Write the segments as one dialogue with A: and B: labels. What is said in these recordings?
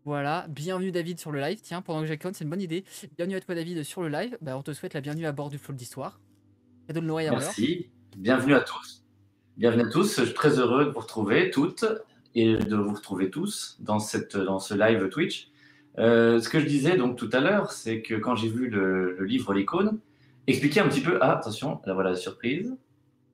A: Voilà, bienvenue David sur le live. Tiens, pendant que j'accorde, c'est une bonne idée. Bienvenue à toi David sur le live. On te souhaite la bienvenue à bord du flot d'histoire. Cadeau de l'oreille à l'heure.
B: Merci. Bienvenue à tous. Bienvenue à tous. Je suis très heureux de vous retrouver toutes et de vous retrouver tous dans ce live Twitch. Ce que je disais donc tout à l'heure, c'est que quand j'ai vu le livre L'Icône, expliquer un petit peu. Ah, attention, là voilà la surprise.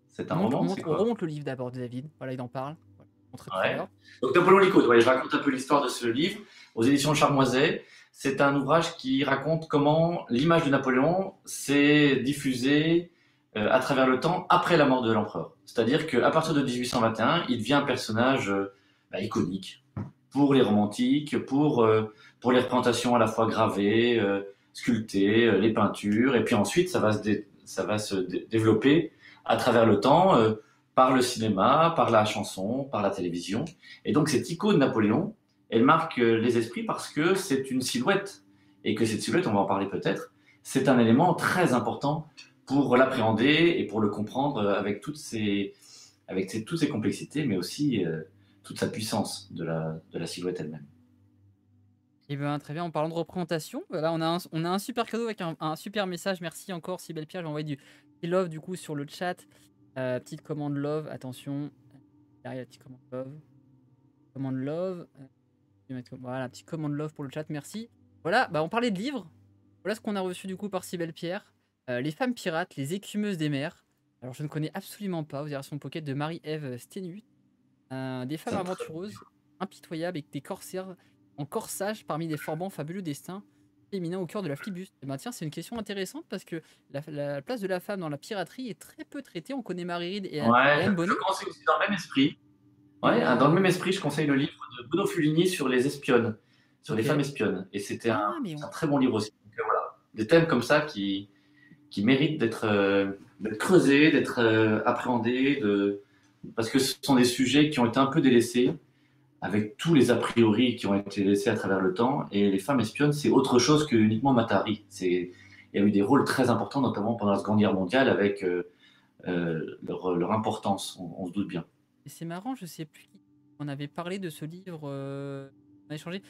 B: C'est un roman, c'est
A: On
B: quoi?
A: remonte le livre d'abord de David. Voilà, il en parle. Voilà, montre tout à
B: Ouais.
A: l'heure.
B: Donc Napoléon L'Icône, ouais, je raconte un peu l'histoire de ce livre aux éditions Charmoiset. C'est un ouvrage qui raconte comment l'image de Napoléon s'est diffusée à travers le temps après la mort de l'empereur. C'est-à-dire qu'à partir de 1821, il devient un personnage iconique pour les romantiques, pour les représentations à la fois gravées, sculptées, les peintures, et puis ensuite ça va se développer à travers le temps par le cinéma, par la chanson, par la télévision. Et donc cette icône Napoléon, elle marque les esprits parce que c'est une silhouette, et que cette silhouette, on va en parler peut-être, c'est un élément très important pour l'appréhender et pour le comprendre avec toutes ses complexités, mais aussi toute sa puissance de la silhouette elle-même.
A: Et bien très bien, en parlant de représentation, là on a un super cadeau avec un super message. Merci encore Sybelle Pierre, j'ai envoyé du petit love du coup sur le chat. Petite commande love, attention. Derrière la petite commande love. Commande love. Je vais mettre voilà, petite commande love pour le chat, merci. Voilà, on parlait de livres. Voilà ce qu'on a reçu du coup par Sybelle Pierre. Les femmes pirates, les écumeuses des mers. Alors je ne connais absolument pas, aux éditions Pocket de Marie-Ève Stenut. Des femmes aventureuses, impitoyables et des corsaires en corsage parmi les forbans fabuleux destins féminins au cœur de la flibus. Et tiens, c'est une question intéressante parce que la place de la femme dans la piraterie est très peu traitée. On connaît Marie Reed et
B: Ouais,
A: Anne
B: je
A: Bonny.
B: conseille aussi dans le même esprit. Ouais,
A: Mais
B: dans le même esprit, je conseille le livre de Bruno Fuligny sur les espionnes, sur les
A: ok.
B: femmes espionnes. Et
A: Ah, mais
B: c'est un très bon livre aussi. Donc, voilà, des thèmes comme ça qui méritent d'être creusés, d'être appréhendés, parce que ce sont des sujets qui ont été un peu délaissés, avec tous les a priori qui ont été laissés à travers le temps. Et les femmes espionnes, c'est autre chose que uniquement Matari. Il y a eu des rôles très importants, notamment pendant la Seconde Guerre mondiale, avec leur importance, on se doute bien.
A: et c'est marrant, je sais plus qui on avait parlé de ce livre. On a échangé.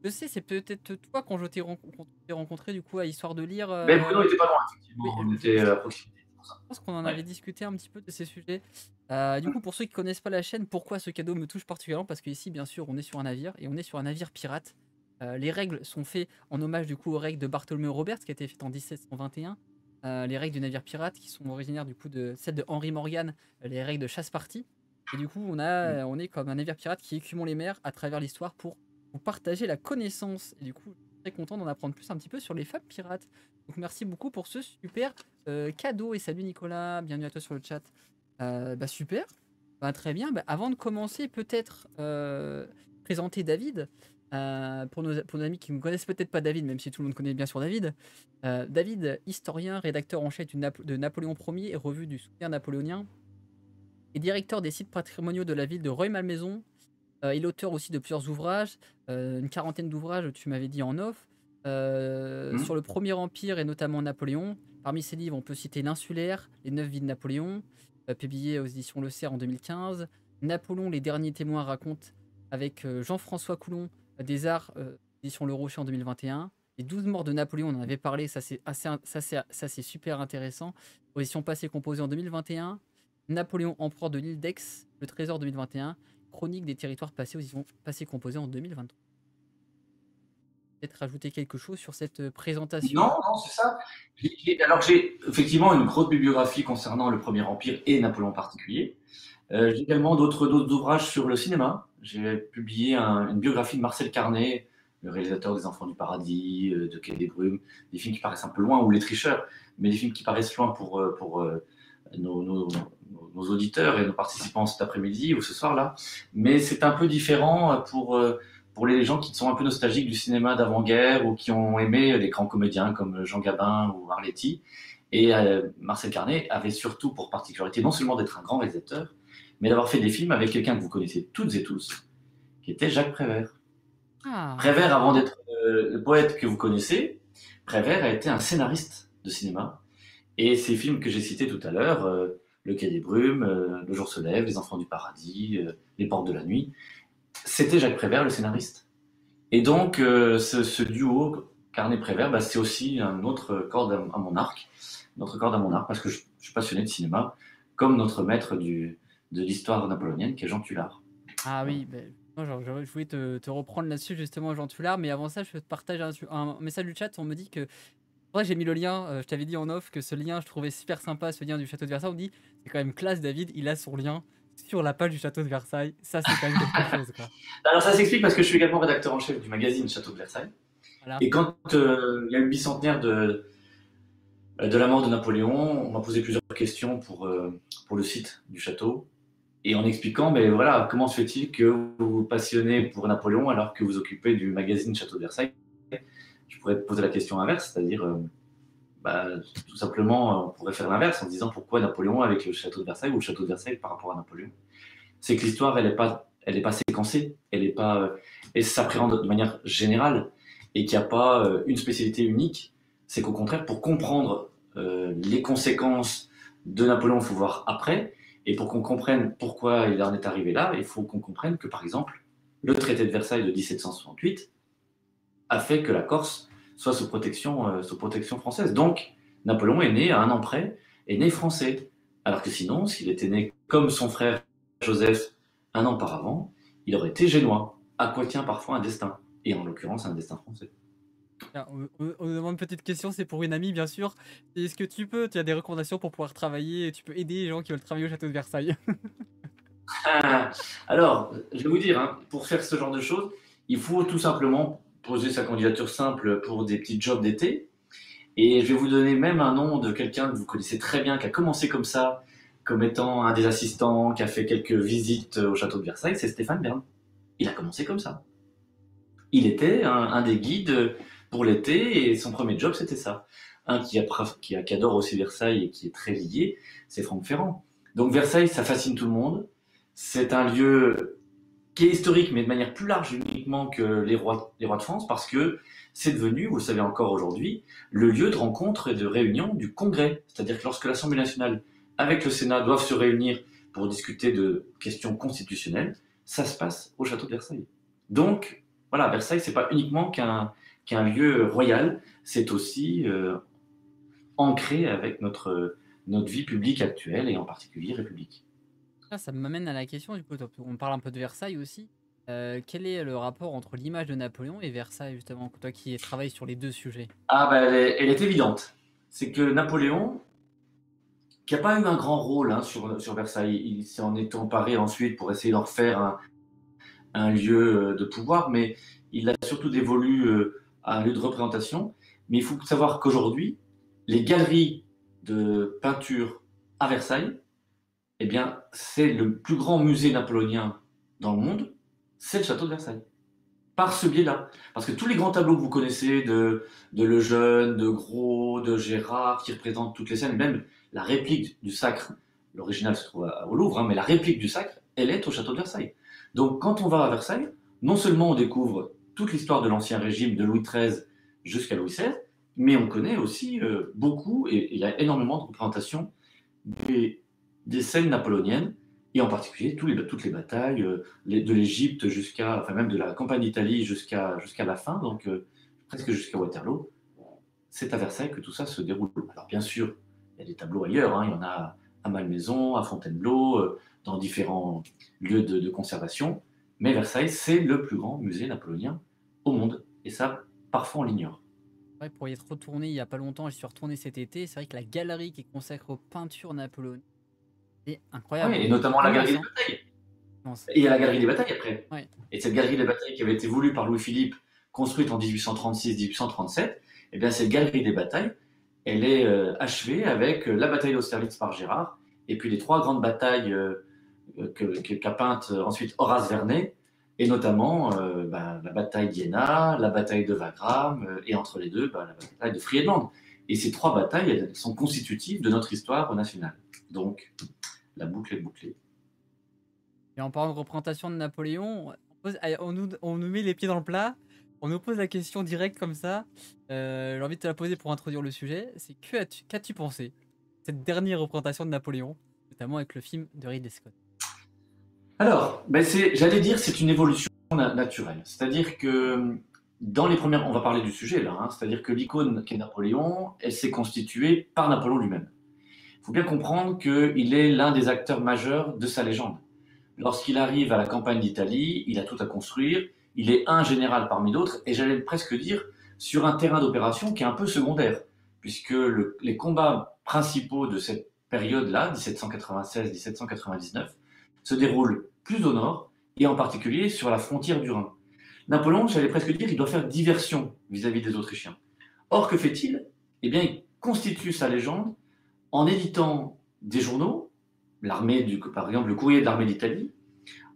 A: Je sais, c'est peut-être toi quand quand on t'ai rencontré du coup à Histoire de lire.
B: Mais Bruno n'était pas loin,
A: Oui,
B: effectivement. On était à proximité. C'est pour ça.
A: je pense qu'on en
B: Ouais.
A: avait discuté un petit peu de ces sujets. Du coup, pour ceux qui connaissent pas la chaîne, pourquoi ce cadeau me touche particulièrement? Parce qu'ici, bien sûr, on est sur un navire et on est sur un navire pirate. Les règles sont faites en hommage du coup aux règles de Bartholomew Roberts qui a été faites en 1721. Les règles du navire pirate qui sont originaires du coup de celles de Henry Morgan, les règles de chasse-partie. Et du coup, on est comme un navire pirate qui écumons les mers à travers l'histoire pour vous partager la connaissance. Et du coup, je suis très content d'en apprendre plus un petit peu sur les femmes pirates. Donc merci beaucoup pour ce super cadeau. Et salut Nicolas, bienvenue à toi sur le chat. Super, très bien. Avant de commencer, peut-être présenter David. Pour nos amis qui ne connaissent peut-être pas David, même si tout le monde connaît bien sur David. David, historien, rédacteur en chef de Napoléon Ier et revue du soutien napoléonien, et directeur des sites patrimoniaux de la ville de Rueil-Malmaison. Il est auteur aussi de plusieurs ouvrages, une quarantaine d'ouvrages, tu m'avais dit en off, sur le Premier Empire et notamment Napoléon. Parmi ses livres, on peut citer L'Insulaire, Les 9 vies de Napoléon, publié aux éditions Le Cerf en 2015. Napoléon, Les Derniers Témoins racontent avec Jean-François Coulon des Arts, édition Le Rocher en 2021. Les 12 morts de Napoléon, on en avait parlé, ça c'est super intéressant. Aux éditions Passé Composé en 2021. Napoléon, empereur de l'île d'Aix, Le Trésor 2021. Chronique des territoires passés aux éditions Passé Composé en 2023. Peut-être rajouter quelque chose sur cette présentation?
B: Non, non, c'est ça. Alors j'ai effectivement une grosse bibliographie concernant le Premier Empire et Napoléon en particulier. J'ai également d'autres ouvrages sur le cinéma. J'ai publié une biographie de Marcel Carné, le réalisateur des Enfants du Paradis, de Quai des Brumes, des films qui paraissent un peu loin, ou Les Tricheurs, mais des films qui paraissent loin pour nos auditeurs et nos participants cet après-midi ou ce soir-là. Mais c'est un peu différent pour les gens qui sont un peu nostalgiques du cinéma d'avant-guerre ou qui ont aimé les grands comédiens comme Jean Gabin ou Arletty. Et Marcel Carné avait surtout pour particularité non seulement d'être un grand réalisateur, mais d'avoir fait des films avec quelqu'un que vous connaissez toutes et tous, qui était Jacques Prévert.
A: Ah,
B: Prévert, avant d'être le poète que vous connaissez, Prévert a été un scénariste de cinéma. Et ces films que j'ai cités tout à l'heure, Le Quai des Brumes, Le Jour se lève, Les Enfants du Paradis, Les Portes de la Nuit, c'était Jacques Prévert, le scénariste. Et donc, ce duo Carnet-Prévert, bah, c'est aussi un autre corde à mon arc, notre corde à mon arc, parce que je suis passionné de cinéma, comme notre maître de l'histoire napoléonienne, qui est Jean Tullard.
A: Ah
B: Voilà.
A: oui, ben, moi, je voulais te reprendre là-dessus justement, Jean Tullard, mais avant ça, je te partage un message du chat. On me dit que. Ouais, j'ai mis le lien, je t'avais dit en off que ce lien, je trouvais super sympa, ce lien du château de Versailles. On me dit, c'est quand même classe, David, il a son lien sur la page du château de Versailles. Ça, c'est quand même quelque chose, quoi.
B: Alors ça s'explique parce que je suis également rédacteur en chef du magazine Château de Versailles.
A: Voilà.
B: Et quand il y a eu le bicentenaire de la mort de Napoléon, on m'a posé plusieurs questions pour le site du château. Et en expliquant, mais voilà, comment se fait-il que vous vous passionnez pour Napoléon alors que vous occupez du magazine Château de Versailles? Je pourrais te poser la question inverse, c'est-à-dire, bah, tout simplement, on pourrait faire l'inverse en se disant pourquoi Napoléon avec le château de Versailles ou le château de Versailles par rapport à Napoléon. C'est que l'histoire, elle est pas séquencée, elle est pas, et s'appréhende de manière générale et qu'il n'y a pas une spécialité unique. C'est qu'au contraire, pour comprendre les conséquences de Napoléon, il faut voir après. Et pour qu'on comprenne pourquoi il en est arrivé là, il faut qu'on comprenne que, par exemple, le traité de Versailles de 1768 a fait que la Corse soit sous protection française. Donc, Napoléon est né à un an près, est né français. Alors que sinon, s'il était né comme son frère Joseph un an auparavant, il aurait été génois. À quoi tient parfois un destin, et en l'occurrence un destin français.
A: Tiens, on nous demande une petite question, c'est pour une amie, bien sûr. Est-ce que tu as des recommandations pour pouvoir travailler, tu peux aider les gens qui veulent travailler au château de Versailles?
B: Ah, alors, je vais vous dire, hein, pour faire ce genre de choses, il faut tout simplement poser sa candidature simple pour des petits jobs d'été. Et je vais vous donner même un nom de quelqu'un que vous connaissez très bien, qui a commencé comme ça, comme étant un des assistants, qui a fait quelques visites au château de Versailles, c'est Stéphane Bern. Il a commencé comme ça. Il était un des guides pour l'été et son premier job, c'était ça. Un qui adore aussi Versailles et qui est très lié, c'est Franck Ferrand. Donc Versailles, ça fascine tout le monde. C'est un lieu qui est historique, mais de manière plus large uniquement que les rois de France, parce que c'est devenu, vous le savez encore aujourd'hui, le lieu de rencontre et de réunion du Congrès. C'est-à-dire que lorsque l'Assemblée nationale, avec le Sénat, doivent se réunir pour discuter de questions constitutionnelles, ça se passe au château de Versailles. Donc, voilà, Versailles, c'est pas uniquement qu'un lieu royal, c'est aussi ancré avec notre vie publique actuelle et en particulier république.
A: Ah, ça m'amène à la question, du coup, on parle un peu de Versailles aussi. Quel est le rapport entre l'image de Napoléon et Versailles, justement, toi qui travailles sur les deux sujets?
B: Ah, bah, elle est évidente. C'est que Napoléon, qui n'a pas eu un grand rôle hein, sur Versailles, il s'en est emparé ensuite pour essayer d'en refaire un lieu de pouvoir, mais il a surtout dévolu un lieu de représentation. Mais il faut savoir qu'aujourd'hui, les galeries de peinture à Versailles, eh bien, c'est le plus grand musée napoléonien dans le monde, c'est le château de Versailles. Par ce biais-là. Parce que tous les grands tableaux que vous connaissez de Lejeune, de Gros, de Gérard, qui représentent toutes les scènes, même la réplique du Sacre, l'original se trouve au Louvre, hein, mais la réplique du Sacre, elle est au château de Versailles. Donc quand on va à Versailles, non seulement on découvre toute l'histoire de l'Ancien Régime, de Louis XIII jusqu'à Louis XVI, mais on connaît aussi beaucoup, et il y a énormément de représentations des scènes napoléoniennes, et en particulier toutes les batailles, de l'Égypte jusqu'à, enfin même de la campagne d'Italie jusqu'à la fin, donc presque jusqu'à Waterloo. C'est à Versailles que tout ça se déroule. Alors bien sûr, il y a des tableaux ailleurs, hein, il y en a à Malmaison, à Fontainebleau, dans différents lieux de conservation, mais Versailles, c'est le plus grand musée napoléonien au monde, et ça, parfois on l'ignore.
A: Ouais, pour y être retourné il y a pas longtemps, je suis retourné cet été. C'est vrai que la galerie qui est consacrée aux peintures napoléoniennes est
B: Oui,
A: incroyable.
B: et
A: Elle est
B: notamment la
A: immense,
B: galerie des
A: hein.
B: batailles.
A: Immense.
B: Et il y a la galerie des batailles après.
A: Ouais.
B: Et cette galerie des batailles qui avait été voulue par Louis-Philippe, construite en 1836-1837, eh bien cette galerie des batailles, elle est achevée avec la bataille d'Austerlitz par Gérard, et puis les trois grandes batailles qu'a peintes ensuite Horace Vernet, et notamment la bataille d'Iéna, la bataille de Wagram, et entre les deux, la bataille de Friedland. Et ces trois batailles, elles sont constitutives de notre histoire nationale. Donc, la boucle est bouclée.
A: Et en parlant de représentation de Napoléon, on nous met les pieds dans le plat. On nous pose la question directe comme ça. J'ai envie de te la poser pour introduire le sujet. C'est qu'as-tu pensé cette dernière représentation de Napoléon, notamment avec le film de Ridley Scott?
B: Alors, j'allais dire, c'est une évolution naturelle. C'est-à-dire que dans les premières, on va parler du sujet là, hein, c'est-à-dire que l'icône qu'est Napoléon, elle s'est constituée par Napoléon lui-même. Il faut bien comprendre qu'il est l'un des acteurs majeurs de sa légende. Lorsqu'il arrive à la campagne d'Italie, il a tout à construire, il est un général parmi d'autres, et j'allais presque dire sur un terrain d'opération qui est un peu secondaire, puisque les combats principaux de cette période-là, 1796-1799, se déroulent plus au nord, et en particulier sur la frontière du Rhin. Napoléon, j'allais presque dire, il doit faire diversion vis-à-vis des Autrichiens. Or, que fait-il? Eh bien, il constitue sa légende en éditant des journaux, par exemple le courrier de l'armée d'Italie,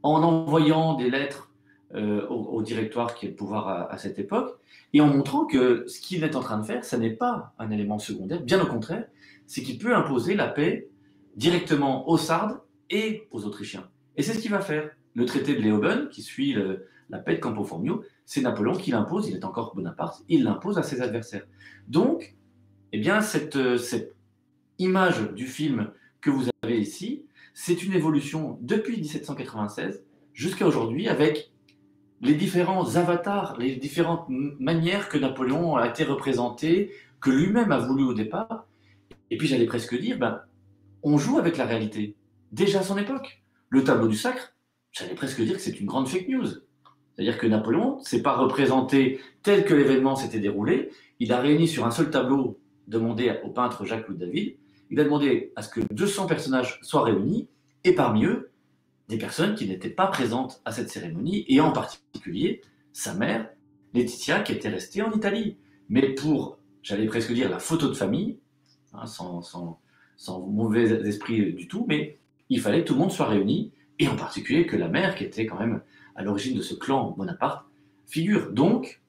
B: en envoyant des lettres au directoire qui est le pouvoir à cette époque, et en montrant que ce qu'il est en train de faire, ça n'est pas un élément secondaire, bien au contraire, c'est qu'il peut imposer la paix directement aux Sardes et aux Autrichiens. Et c'est ce qu'il va faire. Le traité de Leoben, qui suit la paix de Campo Formio, c'est Napoléon qui l'impose, il est encore Bonaparte, il l'impose à ses adversaires. Donc, eh bien, cette image du film que vous avez ici, c'est une évolution depuis 1796 jusqu'à aujourd'hui avec les différents avatars, les différentes manières que Napoléon a été représenté, que lui-même a voulu au départ. Et puis j'allais presque dire, on joue avec la réalité. Déjà à son époque, le tableau du sacre, j'allais presque dire que c'est une grande fake news. C'est-à-dire que Napoléon ne s'est pas représenté tel que l'événement s'était déroulé. Il a réuni sur un seul tableau, demandé au peintre Jacques-Louis David, il a demandé à ce que 200 personnages soient réunis, et parmi eux, des personnes qui n'étaient pas présentes à cette cérémonie, et en particulier sa mère, Laetitia, qui était restée en Italie. Mais pour, j'allais presque dire, la photo de famille, hein, sans mauvais esprit du tout, mais il fallait que tout le monde soit réuni, et en particulier que la mère, qui était quand même à l'origine de ce clan Bonaparte, figure. Donc,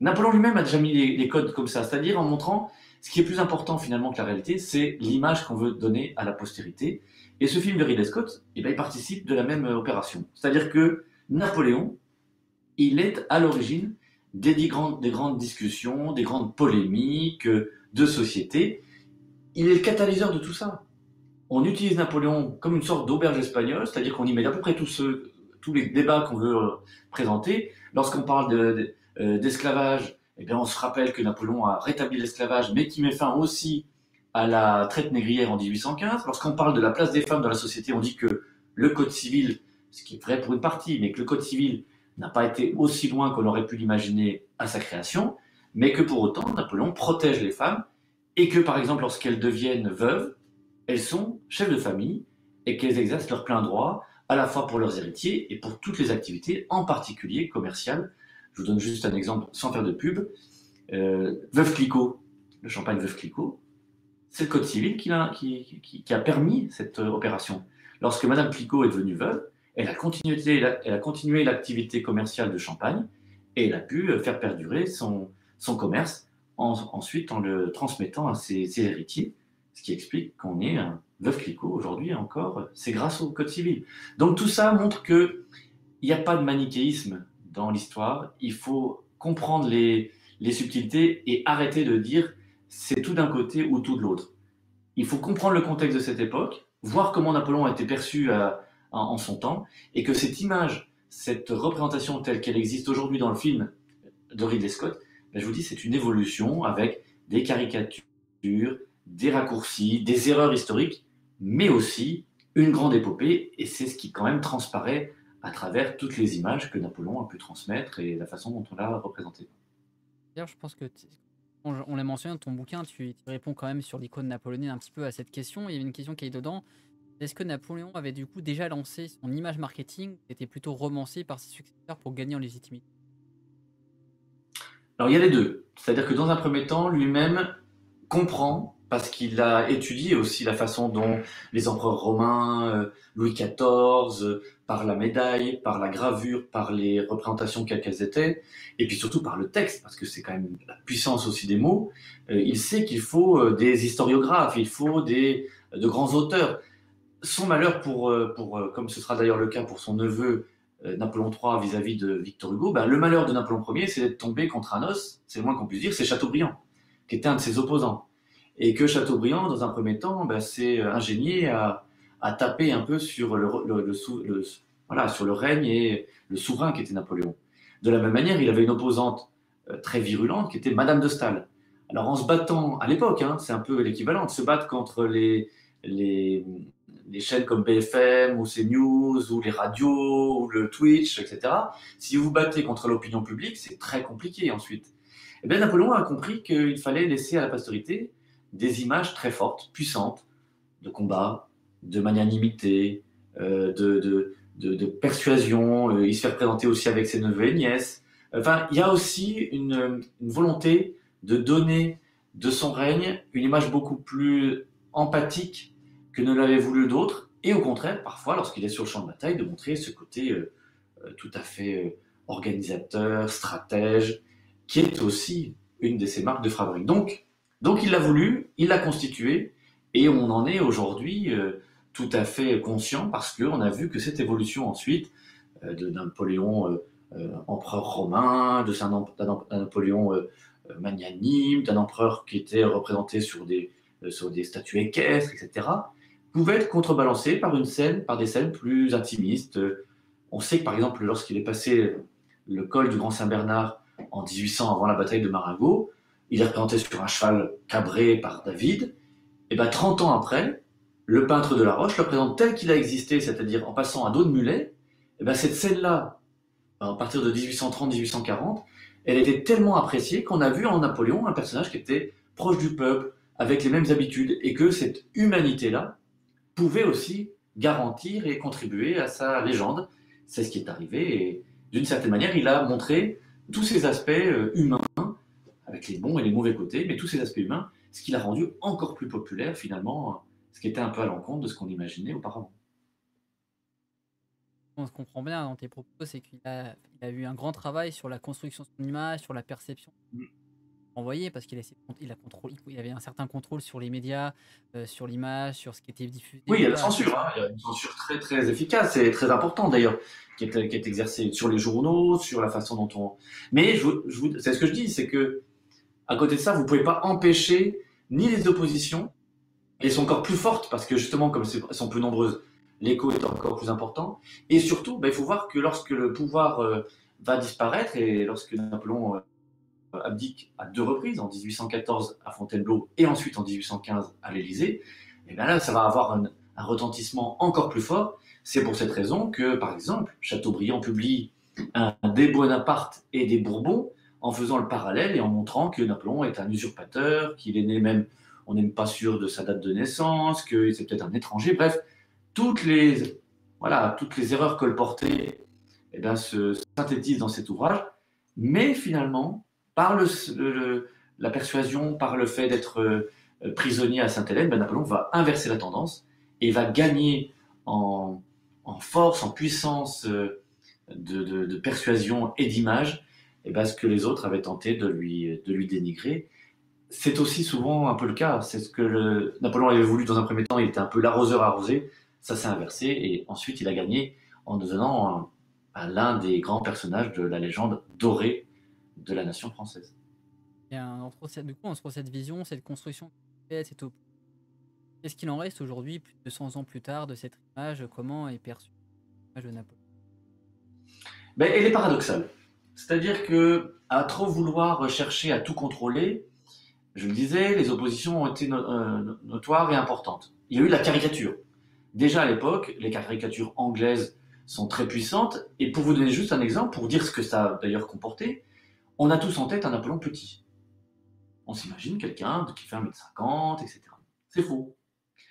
B: Napoléon lui-même a déjà mis les codes comme ça, c'est-à-dire en montrant ce qui est plus important finalement que la réalité, c'est l'image qu'on veut donner à la postérité. Et ce film de Ridley Scott, il participe de la même opération. C'est-à-dire que Napoléon, il est à l'origine des grandes discussions, des grandes polémiques de société. Il est le catalyseur de tout ça. On utilise Napoléon comme une sorte d'auberge espagnole, c'est-à-dire qu'on y met à peu près tous les débats qu'on veut présenter. Lorsqu'on parle d'esclavage, eh bien, on se rappelle que Napoléon a rétabli l'esclavage, mais qui met fin aussi à la traite négrière en 1815. Lorsqu'on parle de la place des femmes dans la société, on dit que le Code civil, ce qui est vrai pour une partie, mais que le Code civil n'a pas été aussi loin qu'on aurait pu l'imaginer à sa création, mais que pour autant, Napoléon protège les femmes, et que par exemple, lorsqu'elles deviennent veuves, elles sont chefs de famille, et qu'elles exercent leur plein droit, à la fois pour leurs héritiers et pour toutes les activités, en particulier commerciales. Je vous donne juste un exemple sans faire de pub. Veuve Clicquot, le champagne Veuve Clicquot, c'est le Code civil qui a permis cette opération. Lorsque Madame Clicquot est devenue veuve, elle a continué l'activité commerciale de champagne et elle a pu faire perdurer son commerce ensuite en le transmettant à ses héritiers, ce qui explique qu'on est un Veuve Clicquot aujourd'hui encore, c'est grâce au Code civil. Donc tout ça montre qu'il n'y a pas de manichéisme dans l'histoire, il faut comprendre les subtilités et arrêter de dire c'est tout d'un côté ou tout de l'autre. Il faut comprendre le contexte de cette époque, voir comment Napoléon a été perçu en son temps, et que cette image, cette représentation telle qu'elle existe aujourd'hui dans le film de Ridley Scott, je vous dis, c'est une évolution avec des caricatures, des raccourcis, des erreurs historiques, mais aussi une grande épopée, et c'est ce qui quand même transparaît à travers toutes les images que Napoléon a pu transmettre et la façon dont on l'a représenté.
A: D'ailleurs, je pense que on l'a mentionné dans ton bouquin, tu réponds quand même sur l'icône napoléonienne un petit peu à cette question. Il y avait une question qui est dedans. Est-ce que Napoléon avait du coup déjà lancé son image marketing qui était plutôt romancée par ses successeurs pour gagner en légitimité?
B: Alors il y a les deux. C'est-à-dire que dans un premier temps, lui-même comprend, parce qu'il a étudié aussi la façon dont les empereurs romains, Louis XIV, par la médaille, par la gravure, par les représentations qu'elles étaient, et puis surtout par le texte, parce que c'est quand même la puissance aussi des mots, il sait qu'il faut des historiographes, il faut de grands auteurs. Son malheur comme ce sera d'ailleurs le cas pour son neveu Napoléon III vis-à-vis de Victor Hugo, le malheur de Napoléon Ier, c'est d'être tombé contre un os, c'est le moins qu'on puisse dire, c'est Chateaubriand, qui était un de ses opposants. Et que Chateaubriand, dans un premier temps, s'est ingénié à taper un peu sur sur le règne et le souverain qui était Napoléon. De la même manière, il avait une opposante très virulente, qui était Madame de Staël. Alors en se battant, à l'époque, hein, c'est un peu l'équivalent, de se battre contre les, les chaînes comme BFM ou CNews ou les radios ou le Twitch, etc. Si vous battez contre l'opinion publique, c'est très compliqué ensuite. Et bien Napoléon a compris qu'il fallait laisser à la postérité des images très fortes, puissantes, de combat, de magnanimité, de persuasion. Il se fait représenter aussi avec ses neveux et nièces. Enfin, il y a aussi une volonté de donner de son règne une image beaucoup plus empathique que ne l'avaient voulu d'autres, et au contraire, parfois, lorsqu'il est sur le champ de bataille, de montrer ce côté tout à fait organisateur, stratège, qui est aussi une de ses marques de fabrique. Donc il l'a voulu, il l'a constitué, et on en est aujourd'hui tout à fait conscient parce qu'on a vu que cette évolution ensuite de Napoléon empereur romain, d'un Napoléon magnanime, d'un empereur qui était représenté sur des statues équestres, etc., pouvait être contrebalancée par des scènes plus intimistes. On sait que par exemple, lorsqu'il est passé le col du Grand Saint-Bernard en 1800 avant la bataille de Marengo, il est représenté sur un cheval cabré par David, et bien 30 ans après, le peintre de la Roche le présente tel qu'il a existé, c'est-à-dire en passant à dos de mulet. Et bien cette scène-là, à partir de 1830-1840, elle était tellement appréciée qu'on a vu en Napoléon un personnage qui était proche du peuple, avec les mêmes habitudes, et que cette humanité-là pouvait aussi garantir et contribuer à sa légende. C'est ce qui est arrivé, et d'une certaine manière, il a montré tous ces aspects humains, avec les bons et les mauvais côtés, mais tous ces aspects humains, ce qui l'a rendu encore plus populaire finalement, ce qui était un peu à l'encontre de ce qu'on imaginait auparavant.
A: On se comprend bien dans tes propos, c'est il a eu un grand travail sur la construction de son image, sur la perception envoyée, parce il avait un certain contrôle sur les médias, sur l'image, sur ce qui était diffusé
B: Oui, il y
A: ou
B: a la
A: pas.
B: censure, hein. Il y a une censure très très efficace et très importante d'ailleurs, qui est exercée sur les journaux, sur la façon dont on. Mais c'est ce que je dis, c'est que à côté de ça, vous ne pouvez pas empêcher ni les oppositions, et elles sont encore plus fortes parce que justement, comme elles sont plus nombreuses, l'écho est encore plus important. Et surtout, il faut voir que lorsque le pouvoir va disparaître et lorsque Napoléon abdique à 2 reprises, en 1814 à Fontainebleau et ensuite en 1815 à l'Élysée, et bien là, ça va avoir un retentissement encore plus fort. C'est pour cette raison que, par exemple, Chateaubriand publie un des Bonaparte et des Bourbons en faisant le parallèle et en montrant que Napoléon est un usurpateur, qu'il est né même, on n'est même pas sûr de sa date de naissance, que c'est peut-être un étranger. Bref, toutes les erreurs colportées se synthétisent dans cet ouvrage, mais finalement, par la persuasion, par le fait d'être prisonnier à Sainte-Hélène, Napoléon va inverser la tendance et va gagner en force, en puissance de persuasion et d'image, ce que les autres avaient tenté de lui dénigrer. C'est aussi souvent un peu le cas. C'est ce que Napoléon avait voulu dans un premier temps, il était un peu l'arroseur arrosé, ça s'est inversé et ensuite il a gagné en devenant l'un des grands personnages de la légende dorée de la nation française.
A: Et du coup, entre cette vision, cette construction, qu'est-ce qu'il en reste aujourd'hui, plus de 200 ans plus tard, de cette image? Comment est perçue l'image de Napoléon?
B: Elle est paradoxale. C'est-à-dire que à trop vouloir chercher à tout contrôler, je le disais, les oppositions ont été notoires et importantes. Il y a eu la caricature. Déjà à l'époque, les caricatures anglaises sont très puissantes. Et pour vous donner juste un exemple, pour dire ce que ça a d'ailleurs comporté, on a tous en tête un Napoléon petit. On s'imagine quelqu'un qui fait 1,50 m, etc. C'est faux.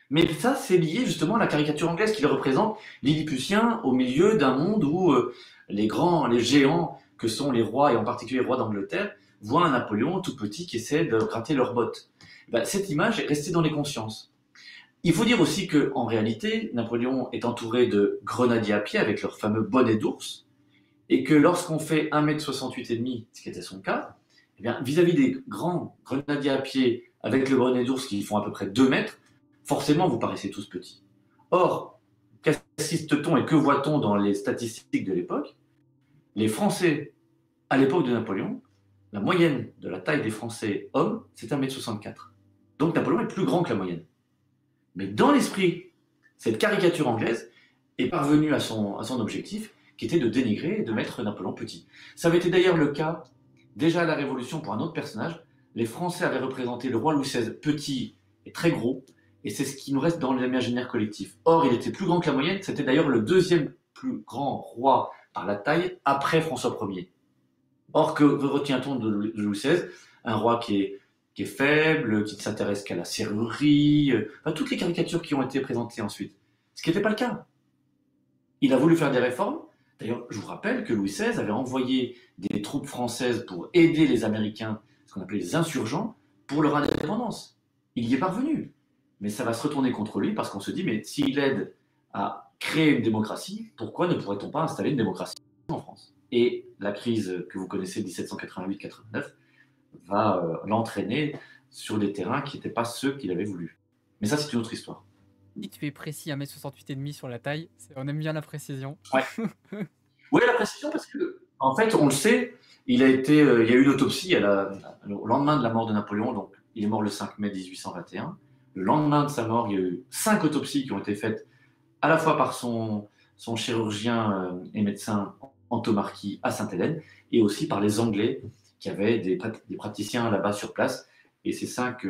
B: Mais ça, c'est lié justement à la caricature anglaise qui le représente, Lilliputien, au milieu d'un monde où les géants que sont les rois, et en particulier les rois d'Angleterre, voient un Napoléon tout petit qui essaie de gratter leurs bottes. Cette image est restée dans les consciences. Il faut dire aussi qu'en réalité, Napoléon est entouré de grenadiers à pied avec leur fameux bonnet d'ours, et que lorsqu'on fait 1,68 m, ce qui était son cas, vis-à-vis des grands grenadiers à pied avec le bonnet d'ours qui font à peu près 2 mètres, forcément vous paraissez tous petits. Or, qu'assiste-t-on et que voit-on dans les statistiques de l'époque? Les Français, à l'époque de Napoléon, la moyenne de la taille des Français hommes, c'est 1,64 m. Donc Napoléon est plus grand que la moyenne. Mais dans l'esprit, cette caricature anglaise est parvenue à son objectif, qui était de dénigrer et de mettre Napoléon petit. Ça avait été d'ailleurs le cas déjà à la Révolution, pour un autre personnage, les Français avaient représenté le roi Louis XVI petit et très gros, et c'est ce qui nous reste dans l'imaginaire collectif. Or, il était plus grand que la moyenne, c'était d'ailleurs le deuxième plus grand roi par la taille après François Ier. Or, que retient-on de Louis XVI? Un roi qui est faible, qui ne s'intéresse qu'à la serrurerie, enfin, toutes les caricatures qui ont été présentées ensuite. Ce qui n'était pas le cas. Il a voulu faire des réformes. D'ailleurs, je vous rappelle que Louis XVI avait envoyé des troupes françaises pour aider les Américains, ce qu'on appelait les insurgents, pour leur indépendance. Il y est parvenu. Mais ça va se retourner contre lui parce qu'on se dit, mais s'il aide à créer une démocratie, pourquoi ne pourrait-on pas installer une démocratie en France? Et la crise que vous connaissez, 1788-89, va l'entraîner sur des terrains qui n'étaient pas ceux qu'il avait voulu. Mais ça, c'est une autre histoire.
A: Si tu es précis, 1m68,5 sur la taille, on aime bien la précision.
B: Ouais. Oui, la précision, parce que, en fait, on le sait, il y a eu une autopsie au lendemain de la mort de Napoléon, donc il est mort le 5 mai 1821. Le lendemain de sa mort, il y a eu 5 autopsies qui ont été faites à la fois par son chirurgien et médecin Antomarchi à Sainte-Hélène, et aussi par les Anglais qui avaient des praticiens là-bas sur place. Et ces 5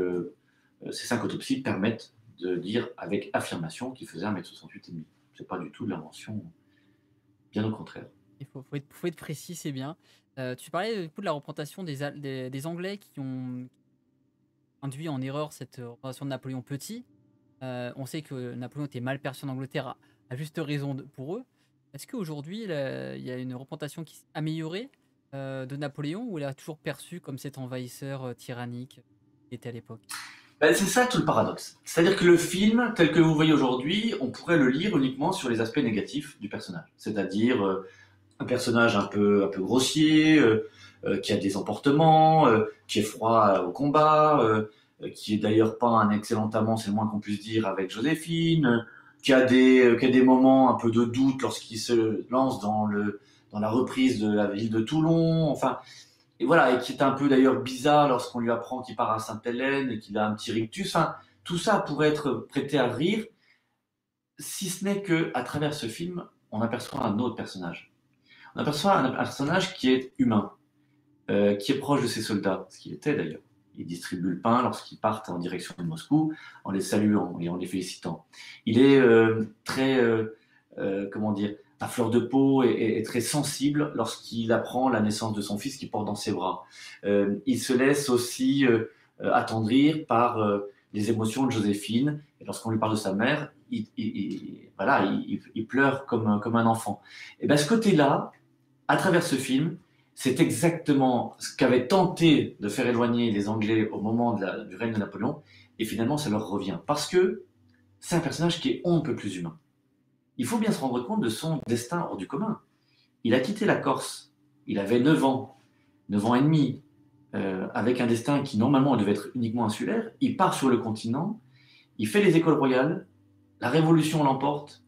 B: autopsies permettent de dire avec affirmation qu'il faisait 1m68,5. C'est pas du tout de l'invention, bien au contraire.
A: Il faut être précis, c'est bien. Tu parlais du coup de la représentation des Anglais qui ont induit en erreur cette représentation de Napoléon petit. On sait que Napoléon était mal perçu en Angleterre à juste raison pour eux. Est-ce qu'aujourd'hui, il y a une représentation qui s'est améliorée de Napoléon, ou il est toujours perçu comme cet envahisseur tyrannique qui était à l'époque?
B: Ben, c'est ça tout le paradoxe. C'est-à-dire que le film, tel que vous voyez aujourd'hui, on pourrait le lire uniquement sur les aspects négatifs du personnage. C'est-à-dire un personnage un peu grossier, qui a des emportements, qui est froid au combat, qui est d'ailleurs pas un excellent amant, c'est le moins qu'on puisse dire, avec Joséphine, qui a des moments un peu de doute lorsqu'il se lance dans la reprise de la ville de Toulon. Enfin, et voilà, et qui est un peu d'ailleurs bizarre lorsqu'on lui apprend qu'il part à Sainte-Hélène et qu'il a un petit rictus. Enfin, tout ça pourrait être prêté à rire, si ce n'est que à travers ce film, on aperçoit un autre personnage. On aperçoit un personnage qui est humain, qui est proche de ses soldats, ce qu'il était d'ailleurs. Il distribue le pain lorsqu'ils partent en direction de Moscou, en les saluant et en les félicitant. Il est très, comment dire, à fleur de peau et très sensible lorsqu'il apprend la naissance de son fils qu'il porte dans ses bras. Il se laisse aussi attendrir par les émotions de Joséphine. Et lorsqu'on lui parle de sa mère, il pleure comme un enfant. Et bien, ce côté-là, à travers ce film, c'est exactement ce qu'avaient tenté de faire éloigner les Anglais au moment du règne de Napoléon, et finalement ça leur revient. Parce que c'est un personnage qui est on ne peut plus humain. Il faut bien se rendre compte de son destin hors du commun. Il a quitté la Corse, il avait 9 ans, 9 ans et demi, avec un destin qui normalement devait être uniquement insulaire. Il part sur le continent, il fait les écoles royales, la Révolution l'emporte,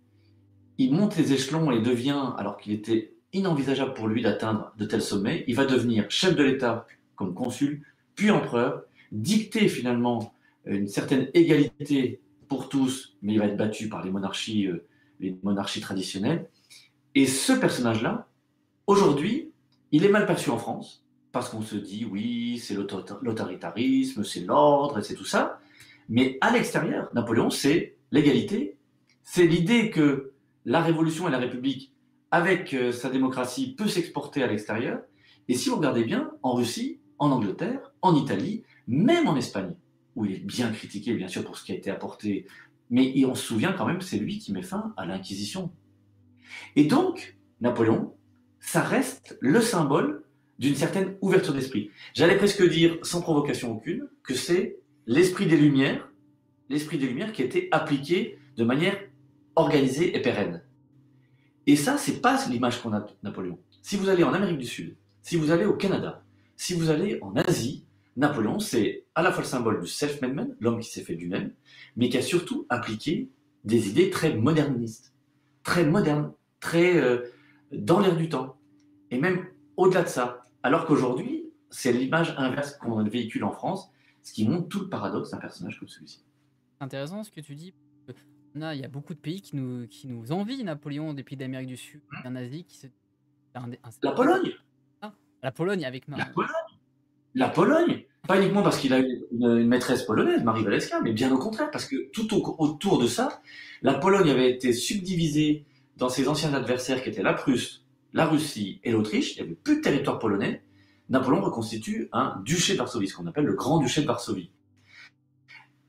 B: il monte les échelons et devient, alors qu'il était inenvisageable pour lui d'atteindre de tels sommets, il va devenir chef de l'État comme consul, puis empereur, dicter finalement une certaine égalité pour tous, mais il va être battu par les monarchies traditionnelles. Et ce personnage-là, aujourd'hui, il est mal perçu en France, parce qu'on se dit, oui, c'est l'autoritarisme, c'est l'ordre, et c'est tout ça. Mais à l'extérieur, Napoléon, c'est l'égalité, c'est l'idée que la Révolution et la République, avec sa démocratie, peut s'exporter à l'extérieur. Et si vous regardez bien, en Russie, en Angleterre, en Italie, même en Espagne, où il est bien critiqué, bien sûr, pour ce qui a été apporté, mais on se souvient quand même, c'est lui qui met fin à l'Inquisition. Et donc, Napoléon, ça reste le symbole d'une certaine ouverture d'esprit. J'allais presque dire, sans provocation aucune, que c'est l'esprit des Lumières qui a été appliqué de manière organisée et pérenne. Et ça, c'est pas l'image qu'on a de Napoléon. Si vous allez en Amérique du Sud, si vous allez au Canada, si vous allez en Asie, Napoléon, c'est à la fois le symbole du self-made man, l'homme qui s'est fait lui-même, mais qui a surtout appliqué des idées très modernistes, très modernes, très dans l'air du temps, et même au-delà de ça. Alors qu'aujourd'hui, c'est l'image inverse qu'on véhicule en France, ce qui montre tout le paradoxe d'un personnage comme celui-ci.
A: C'est intéressant ce que tu dis. Il y a beaucoup de pays qui nous envient Napoléon, des pays d'Amérique du Sud, en Asie, qui se.
B: La Pologne.
A: La Pologne avec
B: La
A: ma.
B: Pologne, la Pologne, pas uniquement parce qu'il a eu une maîtresse polonaise, Marie Walewska, mais bien au contraire, parce que autour de ça, la Pologne avait été subdivisée dans ses anciens adversaires qui étaient la Prusse, la Russie et l'Autriche. Il n'y avait plus de territoire polonais. Napoléon reconstitue un duché de Varsovie, ce qu'on appelle le Grand Duché de Varsovie.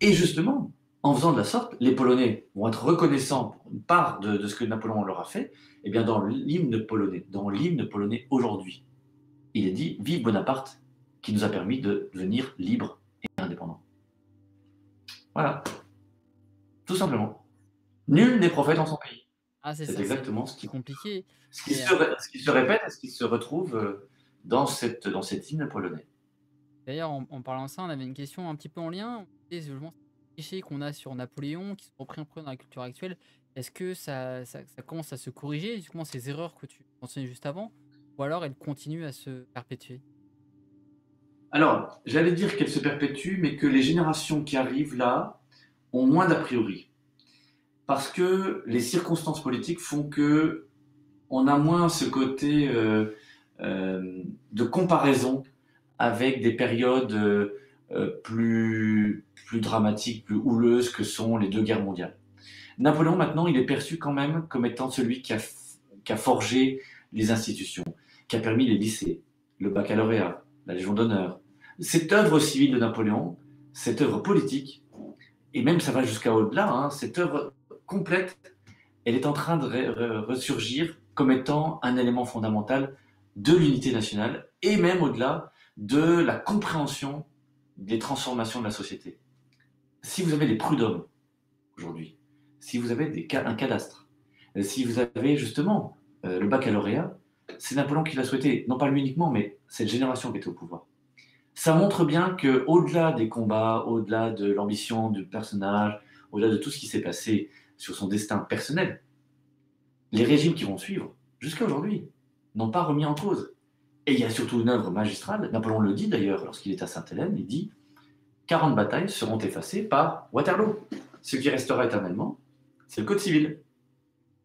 B: Et justement, en faisant de la sorte, les Polonais vont être reconnaissants pour une part de ce que Napoléon leur a fait, et bien dans l'hymne polonais aujourd'hui, il est dit Vive Bonaparte, qui nous a permis de devenir libres et indépendants. Voilà, tout simplement. Nul n'est prophète en son pays.
A: Ah, c'est
B: C'est
A: ça, c'est
B: exactement ce qui,
A: compliqué.
B: ce qui
A: Mais
B: se, ce qui se répète et ce qui se retrouve dans cet hymne polonais.
A: d'ailleurs, en parlant de ça, on avait une question un petit peu en lien. C'est justement ces clichés qu'on a sur Napoléon, qui sont repris un peu dans la culture actuelle. Est-ce que ça commence à se corriger, justement, ces erreurs que tu mentionnais juste avant, ou alors elles continuent à se perpétuer?
B: Alors, j'allais dire qu'elle se perpétue, mais que les générations qui arrivent là ont moins d'a priori. Parce que les circonstances politiques font que on a moins ce côté de comparaison avec des périodes plus dramatiques, plus houleuses que sont les deux guerres mondiales. Napoléon, maintenant, il est perçu quand même comme étant celui qui a forgé les institutions, qui a permis les lycées, le baccalauréat, la Légion d'honneur. Cette œuvre civile de Napoléon, cette œuvre politique, et même ça va jusqu'à au-delà, hein, cette œuvre complète, elle est en train de ressurgir comme étant un élément fondamental de l'unité nationale et même au-delà de la compréhension des transformations de la société. Si vous avez des prud'hommes aujourd'hui, si vous avez un cadastre, si vous avez justement le baccalauréat, c'est Napoléon qui l'a souhaité, non pas lui uniquement, mais cette génération qui était au pouvoir. Ça montre bien que, au-delà des combats, au-delà de l'ambition du personnage, au-delà de tout ce qui s'est passé sur son destin personnel, les régimes qui vont suivre, jusqu'à aujourd'hui, n'ont pas remis en cause. Et il y a surtout une œuvre magistrale, Napoléon le dit d'ailleurs lorsqu'il est à Sainte-Hélène, il dit 40 batailles seront effacées par Waterloo. Ce qui restera éternellement, c'est le Code civil.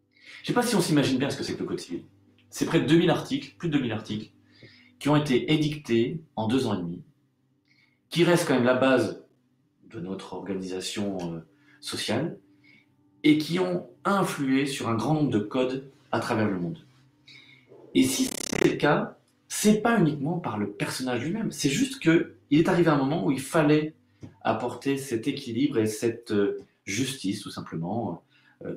B: Je ne sais pas si on s'imagine bien ce que c'est que le Code civil. C'est près de 2000 articles, plus de 2000 articles, qui ont été édictés en 2 ans et demi, qui restent quand même la base de notre organisation sociale, et qui ont influé sur un grand nombre de codes à travers le monde. Et si c'est le cas, c'est pas uniquement par le personnage lui-même, c'est juste qu'il est arrivé un moment où il fallait apporter cet équilibre et cette justice, tout simplement,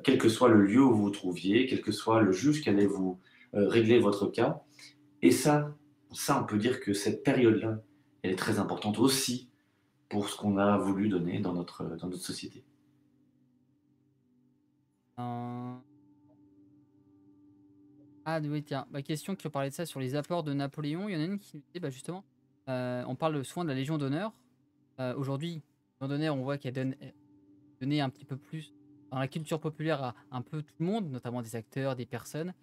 B: quel que soit le lieu où vous vous trouviez, quel que soit le juge qui allait vous régler votre cas. Et ça, on peut dire que cette période-là, elle est très importante aussi pour ce qu'on a voulu donner dans notre société.
A: Euh, Ah oui, tiens, question qui parlait de ça sur les apports de Napoléon. Il y en a une qui nous disait justement, on parle souvent de la Légion d'honneur. Aujourd'hui, la Légion d'honneur, on voit qu'elle donné un petit peu plus dans la culture populaire à un peu tout le monde, notamment des acteurs, des personnes.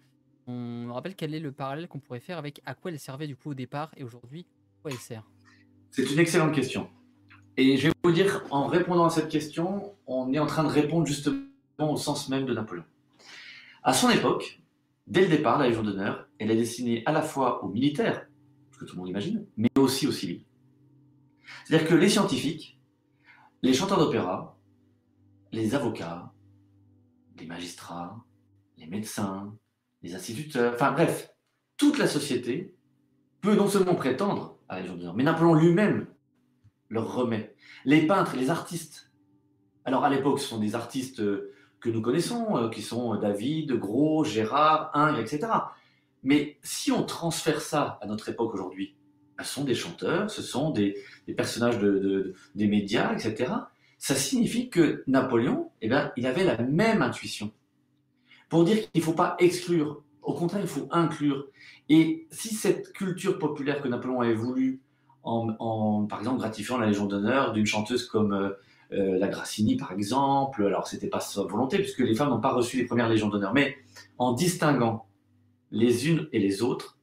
A: On rappelle quel est le parallèle qu'on pourrait faire avec à quoi elle servait du coup au départ et aujourd'hui, à quoi elle sert.
B: C'est une excellente question. Et je vais vous dire, en répondant à cette question, on est en train de répondre justement au sens même de Napoléon. À son époque, dès le départ, la Légion d'honneur, elle est destinée à la fois aux militaires, ce que tout le monde imagine, mais aussi aux civils. C'est-à-dire que les scientifiques, les chanteurs d'opéra, les avocats, les magistrats, les médecins, les instituteurs, enfin bref, toute la société peut non seulement prétendre à la Légion d'honneur, mais Napoléon lui-même leur remet. Les peintres, les artistes. Alors à l'époque, ce sont des artistes que nous connaissons, qui sont David, Gros, Gérard, Ingres, etc. Mais si on transfère ça à notre époque aujourd'hui, ce sont des chanteurs, ce sont des personnages des médias, etc. Ça signifie que Napoléon, eh bien, il avait la même intuition. Pour dire qu'il ne faut pas exclure, au contraire, il faut inclure. Et si cette culture populaire que Napoléon avait voulu, par exemple, gratifiant la Légion d'honneur d'une chanteuse comme la Grassini, par exemple, alors c'était pas sa volonté, puisque les femmes n'ont pas reçu les premières Légions d'honneur, mais en distinguant les unes et les autres,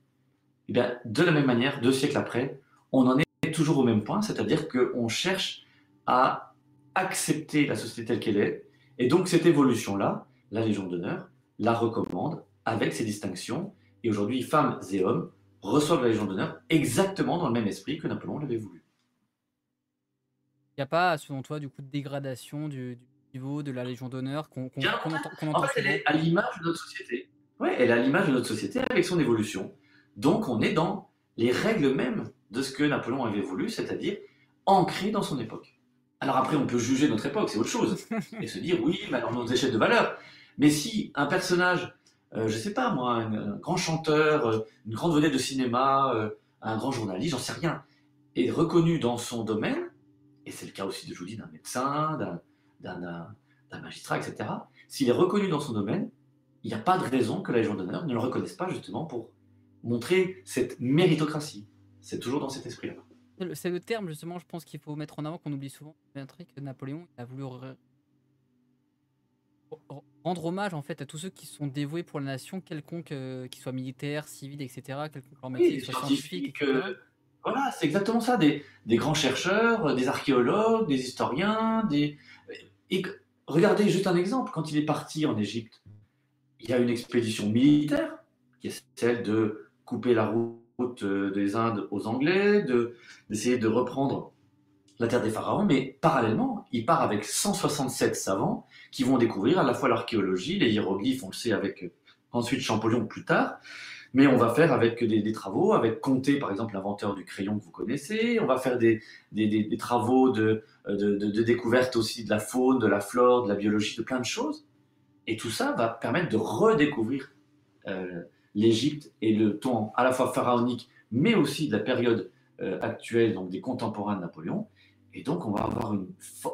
B: eh bien, de la même manière, 2 siècles après, on en est toujours au même point, c'est-à-dire qu'on cherche à accepter la société telle qu'elle est, et donc cette évolution-là, la Légion d'honneur, la recommande avec ses distinctions, et aujourd'hui, femmes et hommes reçoivent la Légion d'honneur exactement dans le même esprit que Napoléon l'avait voulu.
A: Il n'y a pas, selon toi, du coup, de dégradation du niveau de la Légion d'honneur
B: Bien au
A: qu'on
B: contraire.
A: qu'on
B: En
A: entend
B: fait, elle
A: souvent?
B: est à l'image de notre société. Ouais, elle est à l'image de notre société avec son évolution. Donc, on est dans les règles mêmes de ce que Napoléon avait voulu, c'est-à-dire ancré dans son époque. Alors après, on peut juger notre époque, c'est autre chose, et se dire oui, mais alors nos échelles de valeur. Mais si un personnage, je sais pas moi, un grand chanteur, une grande vedette de cinéma, un grand journaliste, j'en sais rien, est reconnu dans son domaine, et c'est le cas aussi de, je vous dis, d'un médecin, d'un magistrat, etc. S'il est reconnu dans son domaine, il n'y a pas de raison que la Légion d'honneur ne le reconnaisse pas justement pour montrer cette méritocratie. C'est toujours dans cet esprit-là.
A: C'est le terme, justement, je pense qu'il faut mettre en avant, qu'on oublie souvent. C'est un truc que Napoléon il a voulu rendre hommage en fait à tous ceux qui sont dévoués pour la nation, quelconque, qu'ils soient militaires, civils, etc., quelconque leur
B: Oui,
A: métier,
B: des
A: qu'ils soient scientifiques,
B: scientifiques,
A: etc.
B: voilà, c'est exactement ça, des grands chercheurs, des archéologues, des historiens, et regardez juste un exemple, quand il est parti en Égypte, il y a une expédition militaire, qui est celle de couper la route des Indes aux Anglais, d'essayer de reprendre la terre des pharaons, mais parallèlement, il part avec 167 savants qui vont découvrir à la fois l'archéologie, les hiéroglyphes, on le sait avec ensuite Champollion plus tard, mais on va faire avec des travaux, avec Comté, par exemple, l'inventeur du crayon que vous connaissez. On va faire des travaux de découverte aussi de la faune, de la flore, de la biologie, de plein de choses. Et tout ça va permettre de redécouvrir euh, l'Égypte et le temps à la fois pharaonique, mais aussi de la période actuelle, donc des contemporains de Napoléon. Et donc, on va avoir une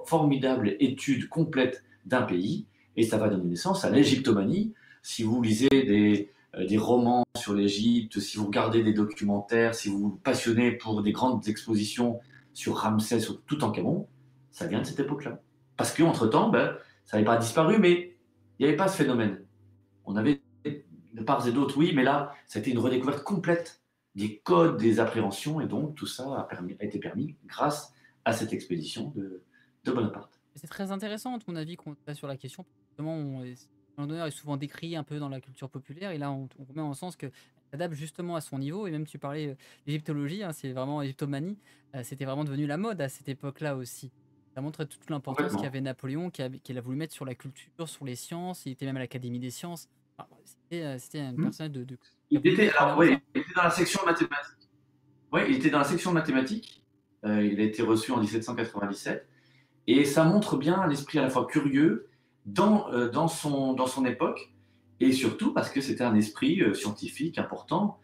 B: formidable étude complète d'un pays, et ça va donner naissance à l'égyptomanie. Si vous lisez des romans sur l'Égypte, si vous regardez des documentaires, si vous vous passionnez pour des grandes expositions sur Ramsès, sur Toutankhamon, ça vient de cette époque-là. Parce qu'entre-temps, ben, ça n'avait pas disparu, mais il n'y avait pas ce phénomène. On avait de part et d'autre, oui, mais là, ça a été une redécouverte complète des codes, des appréhensions, et donc tout ça a été permis grâce à cette expédition de Bonaparte.
A: C'est très intéressant, ton avis qu'on a sur la question. Justement, l'honneur est souvent décrit un peu dans la culture populaire, et là, on remet en sens que s'adapte justement à son niveau. Et même, tu parlais d'égyptologie, hein, c'est vraiment égyptomanie. C'était vraiment devenu la mode à cette époque-là aussi. Ça montre toute l'importance
B: Complètement.
A: qu'avait Napoléon, qu'il a voulu mettre sur la culture, sur les sciences. Il était même à l'Académie des sciences. Enfin, c'était un
B: Hmm.
A: personnage qui a
B: Il
A: voulu
B: était,
A: mettre en
B: alors,
A: avant
B: ouais,
A: ça.
B: il était dans la section mathématiques. Ouais, il était dans la section mathématiques. Il a été reçu en 1797. Et ça montre bien un esprit à la fois curieux dans son époque, et surtout parce que c'était un esprit scientifique important,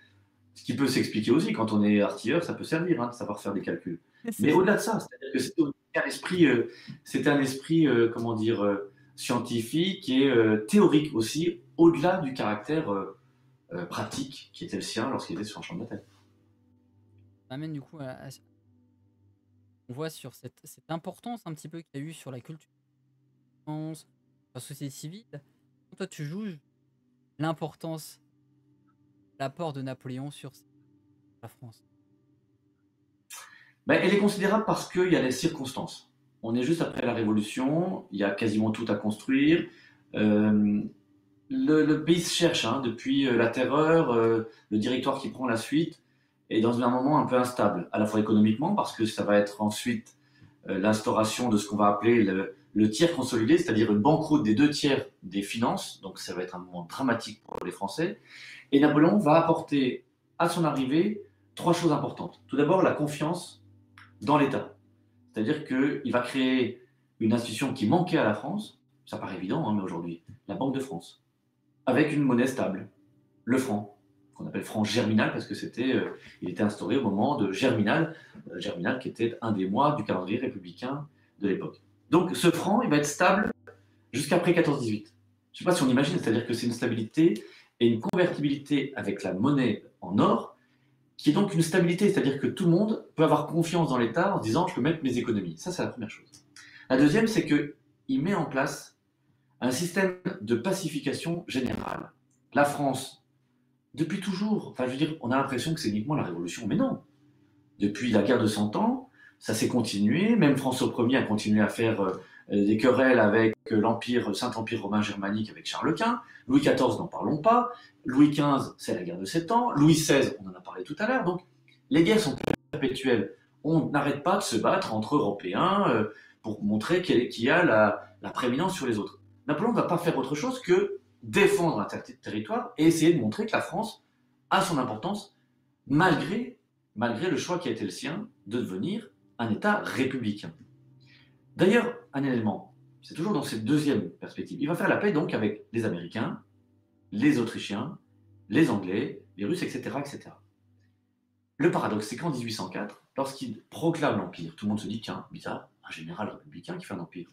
B: ce qui peut s'expliquer aussi. Quand on est artilleur, ça peut servir de savoir faire des calculs.
A: C'est
B: Mais
A: ça.
B: au-delà de ça, c'est-à-dire que c'était un esprit comment dire, scientifique et théorique aussi, au-delà du caractère pratique qui était le sien lorsqu'il était sur un champ de bataille.
A: Ça amène du coup on voit sur cette importance un petit peu qu'il y a eu sur la culture, la société civile. Toi, tu juges l'importance, l'apport de Napoléon sur la France.
B: Ben, elle est considérable parce qu'il y a les circonstances. On est juste après la Révolution, il y a quasiment tout à construire. Euh, le pays se cherche depuis la terreur, le directoire qui prend la suite est dans un moment un peu instable, à la fois économiquement, parce que ça va être ensuite l'instauration de ce qu'on va appeler le tiers consolidé, c'est-à-dire une banqueroute des deux tiers des finances, donc ça va être un moment dramatique pour les Français. Et Napoléon va apporter à son arrivée trois choses importantes. Tout d'abord, la confiance dans l'État. C'est-à-dire qu'il va créer une institution qui manquait à la France, ça paraît évident, mais aujourd'hui, la Banque de France, avec une monnaie stable, le franc, qu'on appelle franc germinal, parce que il était instauré au moment de Germinal, Germinal qui était un des mois du calendrier républicain de l'époque. Donc ce franc, il va être stable jusqu'après 14-18. Je ne sais pas si on imagine, c'est-à-dire que c'est une stabilité et une convertibilité avec la monnaie en or, qui est donc une stabilité, c'est-à-dire que tout le monde peut avoir confiance dans l'État en se disant je peux mettre mes économies. Ça, c'est la première chose. La deuxième, c'est qu'il met en place un système de pacification générale. La France, depuis toujours, enfin je veux dire, on a l'impression que c'est uniquement la Révolution, mais non. Depuis la guerre de 100 ans, ça s'est continué, même François Ier a continué à faire des querelles avec l'Empire, Saint-Empire romain germanique avec Charles Quint. Louis XIV, n'en parlons pas. Louis XV, c'est la guerre de 7 ans. Louis XVI, on en a parlé tout à l'heure. Donc, les guerres sont perpétuelles. On n'arrête pas de se battre entre Européens pour montrer qu'il y a la prééminence sur les autres. Napoléon ne va pas faire autre chose que défendre un territoire et essayer de montrer que la France a son importance malgré le choix qui a été le sien de devenir un État républicain. D'ailleurs, un élément, c'est toujours dans cette deuxième perspective. Il va faire la paix donc avec les Américains, les Autrichiens, les Anglais, les Russes, etc., etc. Le paradoxe, c'est qu'en 1804, lorsqu'il proclame l'Empire, tout le monde se dit, tiens, bizarre, un général républicain qui fait un empire.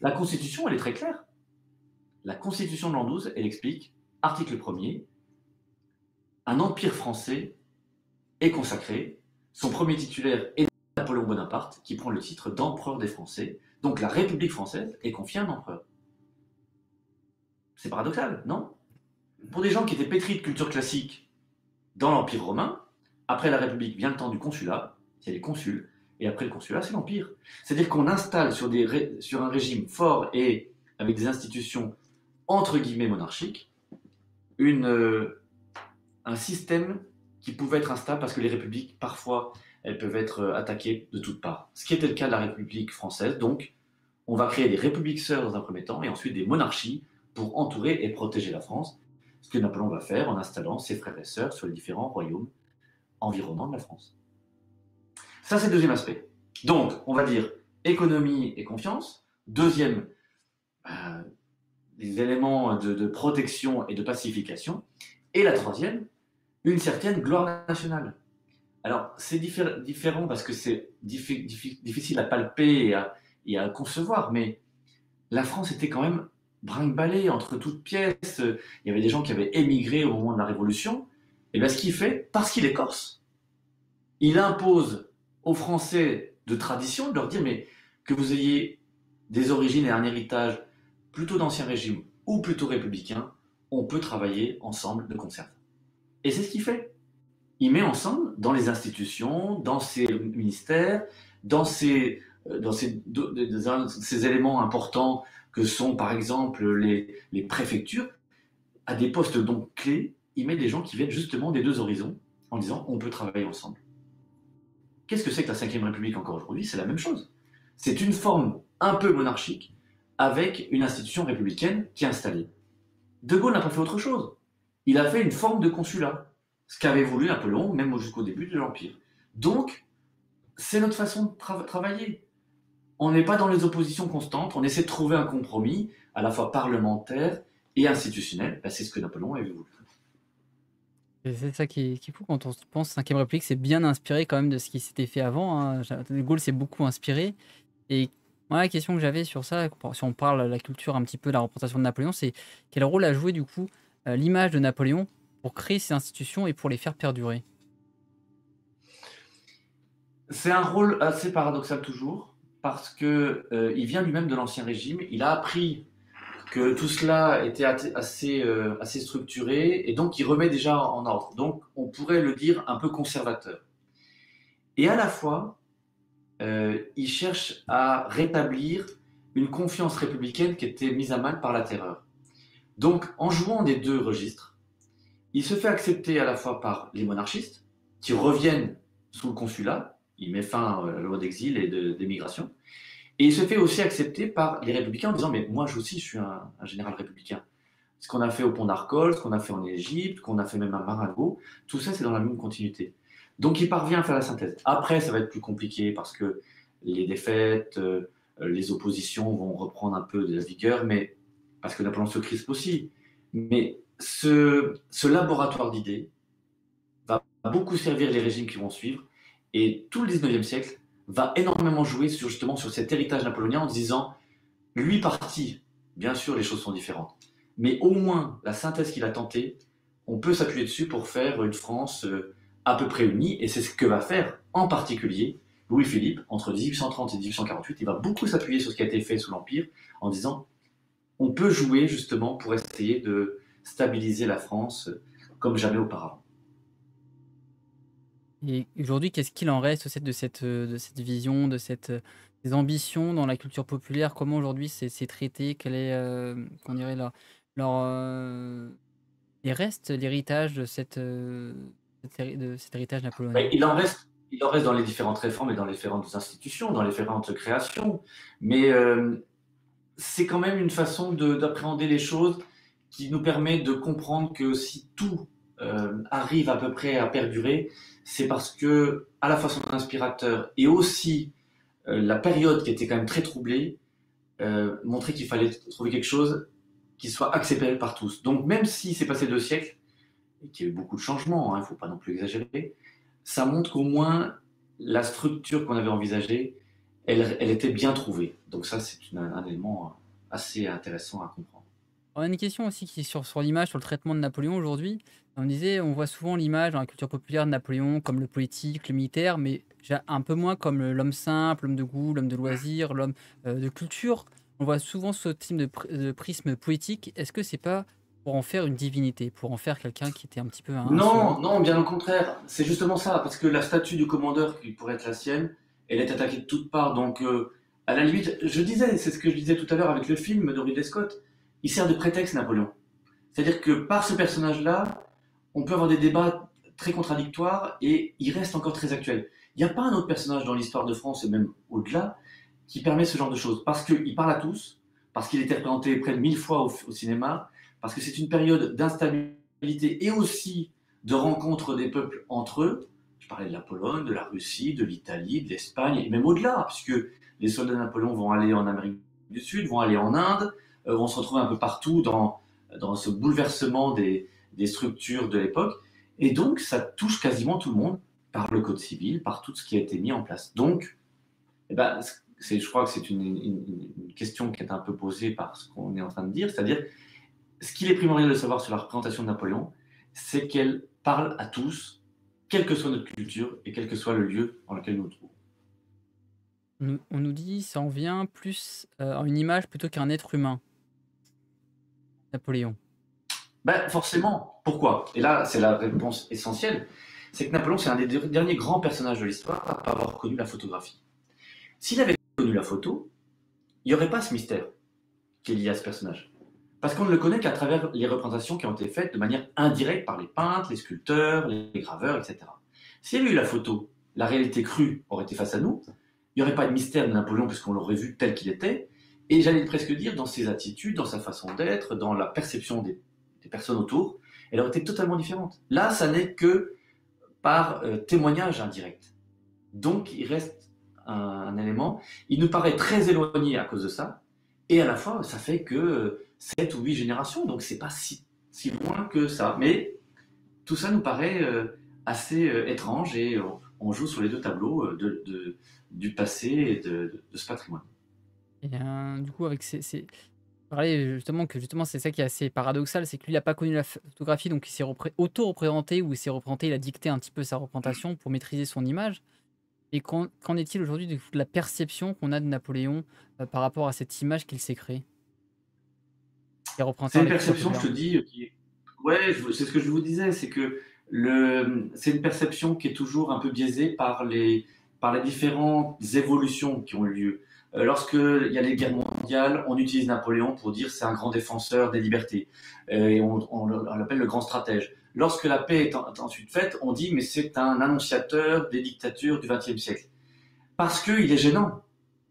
B: La Constitution, elle est très claire. La Constitution de l'an 12, elle explique, article 1er, un empire français est consacré, son premier titulaire est Napoléon Bonaparte, qui prend le titre d'empereur des Français, donc la République française est confiée à un empereur. C'est paradoxal, non? Pour des gens qui étaient pétris de culture classique dans l'Empire romain, après la République vient le temps du consulat, c'est les consuls, et après le consulat, c'est l'Empire. C'est-à-dire qu'on installe sur un régime fort et avec des institutions entre guillemets monarchiques, un système qui pouvait être instable parce que les républiques, parfois, elles peuvent être attaquées de toutes parts. Ce qui était le cas de la République française, donc on va créer des républiques sœurs dans un premier temps et ensuite des monarchies pour entourer et protéger la France, ce que Napoléon va faire en installant ses frères et sœurs sur les différents royaumes environnants de la France. Ça, c'est le deuxième aspect. Donc, on va dire économie et confiance. Deuxième, des éléments de protection et de pacification. Et la troisième, une certaine gloire nationale. Alors, c'est différent parce que c'est difficile à palper et à concevoir, mais la France était quand même brinque-ballée entre toutes pièces. Il y avait des gens qui avaient émigré au moment de la Révolution. Et bien, ce qu'il fait, parce qu'il est corse, il impose aux Français de tradition de leur dire, mais que vous ayez des origines et un héritage plutôt d'ancien régime ou plutôt républicain, on peut travailler ensemble de concert. Et c'est ce qu'il fait. Il met ensemble dans les institutions, dans ses ministères, dans ces éléments importants que sont par exemple les préfectures, à des postes donc clés, il met des gens qui viennent justement des deux horizons en disant on peut travailler ensemble. Qu'est-ce que c'est que la Ve République encore aujourd'hui? C'est la même chose. C'est une forme un peu monarchique avec une institution républicaine qui est installée. De Gaulle n'a pas fait autre chose. Il a fait une forme de consulat, ce qu'avait voulu Napoléon, même jusqu'au début de l'Empire. Donc, c'est notre façon de travailler. On n'est pas dans les oppositions constantes, on essaie de trouver un compromis, à la fois parlementaire et institutionnel. Ben, c'est ce que Napoléon avait voulu.
A: C'est ça qui est fou quand on pense Cinquième République, c'est bien inspiré quand même de ce qui s'était fait avant, hein. De Gaulle s'est beaucoup inspiré. Et moi, la question que j'avais sur ça, si on parle de la culture un petit peu, de la représentation de Napoléon, c'est quel rôle a joué du coup l'image de Napoléon pour créer ces institutions et pour les faire perdurer?
B: C'est un rôle assez paradoxal toujours, parce que il vient lui-même de l'Ancien Régime, il a appris que tout cela était assez structuré, et donc il remet déjà en ordre. Donc on pourrait le dire un peu conservateur. Et à la fois, il cherche à rétablir une confiance républicaine qui était mise à mal par la terreur. Donc en jouant des deux registres, il se fait accepter à la fois par les monarchistes, qui reviennent sous le consulat, il met fin à la loi d'exil et d'émigration, et il se fait aussi accepter par les républicains en disant mais moi aussi je suis un général républicain. Ce qu'on a fait au pont d'Arcole, ce qu'on a fait en Égypte, qu'on a fait même à Marengo, tout ça c'est dans la même continuité. Donc il parvient à faire la synthèse. Après ça va être plus compliqué parce que les défaites, les oppositions vont reprendre un peu de la vigueur, mais parce que Napoléon se crispe aussi. Mais ce laboratoire d'idées va beaucoup servir les régimes qui vont suivre, et tout le 19e siècle va énormément jouer justement sur cet héritage napoléonien en disant, lui parti, bien sûr les choses sont différentes, mais au moins la synthèse qu'il a tentée, on peut s'appuyer dessus pour faire une France à peu près unie, et c'est ce que va faire en particulier Louis-Philippe entre 1830 et 1848. Il va beaucoup s'appuyer sur ce qui a été fait sous l'Empire en disant, on peut jouer justement pour essayer de stabiliser la France comme jamais auparavant.
A: Et aujourd'hui, qu'est-ce qu'il en reste de cette vision, des ambitions dans la culture populaire? Comment aujourd'hui c'est traité? Quel est, qu'on dirait leur, les restes, l'héritage de de cet héritage
B: Ouais,
A: napoléonien?
B: il en reste dans les différentes réformes et dans les différentes institutions, dans les différentes créations, mais c'est quand même une façon d'appréhender les choses qui nous permet de comprendre que si tout arrive à peu près à perdurer, c'est parce que à la fois son inspirateur et aussi la période qui était quand même très troublée montrait qu'il fallait trouver quelque chose qui soit accepté par tous. Donc même si c'est passé 2 siècles et qu'il y a eu beaucoup de changements, il ne faut pas non plus exagérer, ça montre qu'au moins la structure qu'on avait envisagée, elle était bien trouvée. Donc ça, c'est un élément assez intéressant à comprendre.
A: On a une question aussi qui est sur l'image, sur le traitement de Napoléon aujourd'hui. On disait, on voit souvent l'image dans la culture populaire de Napoléon comme le politique, le militaire, mais un peu moins comme l'homme simple, l'homme de goût, l'homme de loisir, l'homme de culture. On voit souvent ce type de prisme poétique. Est-ce que c'est pas pour en faire une divinité, pour en faire quelqu'un qui était un petit peu un
B: Non,
A: sauveur?
B: non, bien au contraire. C'est justement ça, parce que la statue du commandeur, qui pourrait être la sienne, elle est attaquée de toutes parts. Donc, à la limite, je disais, c'est ce que je disais tout à l'heure avec le film de Ridley Scott, il sert de prétexte, Napoléon. C'est-à-dire que par ce personnage-là, on peut avoir des débats très contradictoires et il reste encore très actuel. Il n'y a pas un autre personnage dans l'histoire de France, et même au-delà, qui permet ce genre de choses. Parce qu'il parle à tous, parce qu'il était représenté près de 1000 fois au cinéma, parce que c'est une période d'instabilité et aussi de rencontre des peuples entre eux. Je parlais de la Pologne, de la Russie, de l'Italie, de l'Espagne, et même au-delà, puisque les soldats de Napoléon vont aller en Amérique du Sud, vont aller en Inde, vont se retrouver un peu partout dans ce bouleversement des structures de l'époque. Et donc, ça touche quasiment tout le monde par le code civil, par tout ce qui a été mis en place. Donc, eh ben, je crois que c'est une question qui est un peu posée par ce qu'on est en train de dire, c'est-à-dire ce qu'il est primordial de savoir sur la représentation de Napoléon, c'est qu'elle parle à tous, quelle que soit notre culture et quel que soit le lieu dans lequel nous nous trouvons.
A: On nous dit ça en vient plus en une image plutôt qu'un être humain, Napoléon.
B: Ben, forcément, pourquoi? Et là, c'est la réponse essentielle, c'est que Napoléon, c'est un des derniers grands personnages de l'histoire à pas avoir connu la photographie. S'il avait connu la photo, il n'y aurait pas ce mystère qui est lié à ce personnage. Parce qu'on ne le connaît qu'à travers les représentations qui ont été faites de manière indirecte par les peintres, les sculpteurs, les graveurs, etc. S'il y avait eu la photo, la réalité crue aurait été face à nous, il n'y aurait pas de mystère de Napoléon puisqu'on l'aurait vu tel qu'il était, et j'allais presque dire dans ses attitudes, dans sa façon d'être, dans la perception des personnes autour, elle aurait été totalement différente. Là, ça n'est que par témoignage indirect. Donc, il reste un élément. Il nous paraît très éloigné à cause de ça. Et à la fois, ça fait que 7 ou 8 générations. Donc, c'est pas si loin que ça. Mais tout ça nous paraît assez étrange et on joue sur les deux tableaux du passé et de ce patrimoine.
A: Et du coup, avec parlais justement que justement c'est ça qui est assez paradoxal, c'est que lui il a pas connu la photographie, donc il s'est auto-représenté ou il s'est représenté, il a dicté un petit peu sa représentation pour maîtriser son image. Et qu'en est-il aujourd'hui de la perception qu'on a de Napoléon, par rapport à cette image qu'il s'est créée? Qui est représentée
B: C'est
A: dans
B: une
A: la culture
B: perception, je
A: populaire?
B: te dis, qui est... Ouais, c'est ce que je vous disais, c'est que c'est une perception qui est toujours un peu biaisée par les différentes évolutions qui ont eu lieu. Lorsqu'il y a les guerres mondiales, on utilise Napoléon pour dire c'est un grand défenseur des libertés. Et on l'appelle le grand stratège. Lorsque la paix est ensuite faite, on dit mais c'est un annonciateur des dictatures du XXe siècle. Parce qu'il est gênant.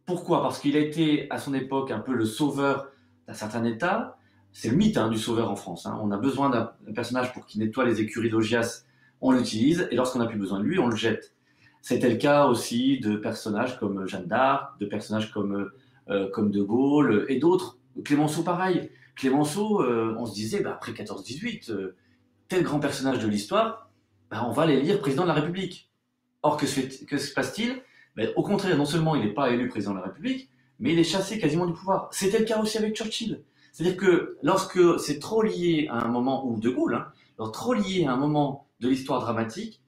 B: Pourquoi? Parce qu'il a été à son époque un peu le sauveur d'un certain État. C'est le mythe du sauveur en France. On a besoin d'un personnage pour qu'il nettoie les écuries d'Augias, on l'utilise, et lorsqu'on n'a plus besoin de lui, on le jette. C'était le cas aussi de personnages comme Jeanne d'Arc, de personnages comme De Gaulle et d'autres. Clémenceau, pareil. Clémenceau, on se disait, après 14-18, tel grand personnage de l'histoire, on va l'élire président de la République. Or, que se passe-t-il? Au contraire, non seulement il n'est pas élu président de la République, mais il est chassé quasiment du pouvoir. C'était le cas aussi avec Churchill. C'est-à-dire que lorsque c'est trop lié à un moment, ou De Gaulle, trop lié à un moment de l'histoire dramatique,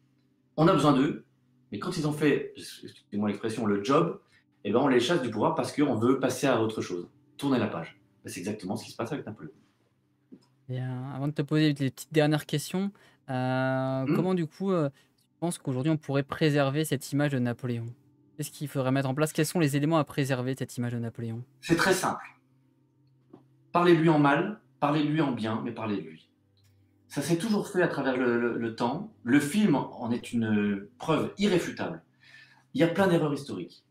B: on a besoin d'eux, mais quand ils ont fait, excusez-moi l'expression, le job, on les chasse du pouvoir parce qu'on veut passer à autre chose, tourner la page. C'est exactement ce qui se passe avec Napoléon.
A: Et avant de te poser les petites dernières questions,
B: Hmm.
A: comment du coup, pense qu'aujourd'hui on pourrait préserver cette image de Napoléon? Qu'est-ce qu'il faudrait mettre en place? Quels sont les éléments à préserver de cette image de Napoléon?
B: C'est très simple. Parlez de lui en mal, parlez de lui en bien, mais parlez de lui. Ça s'est toujours fait à travers le temps. Le film en est une preuve irréfutable. Il y a plein d'erreurs historiques.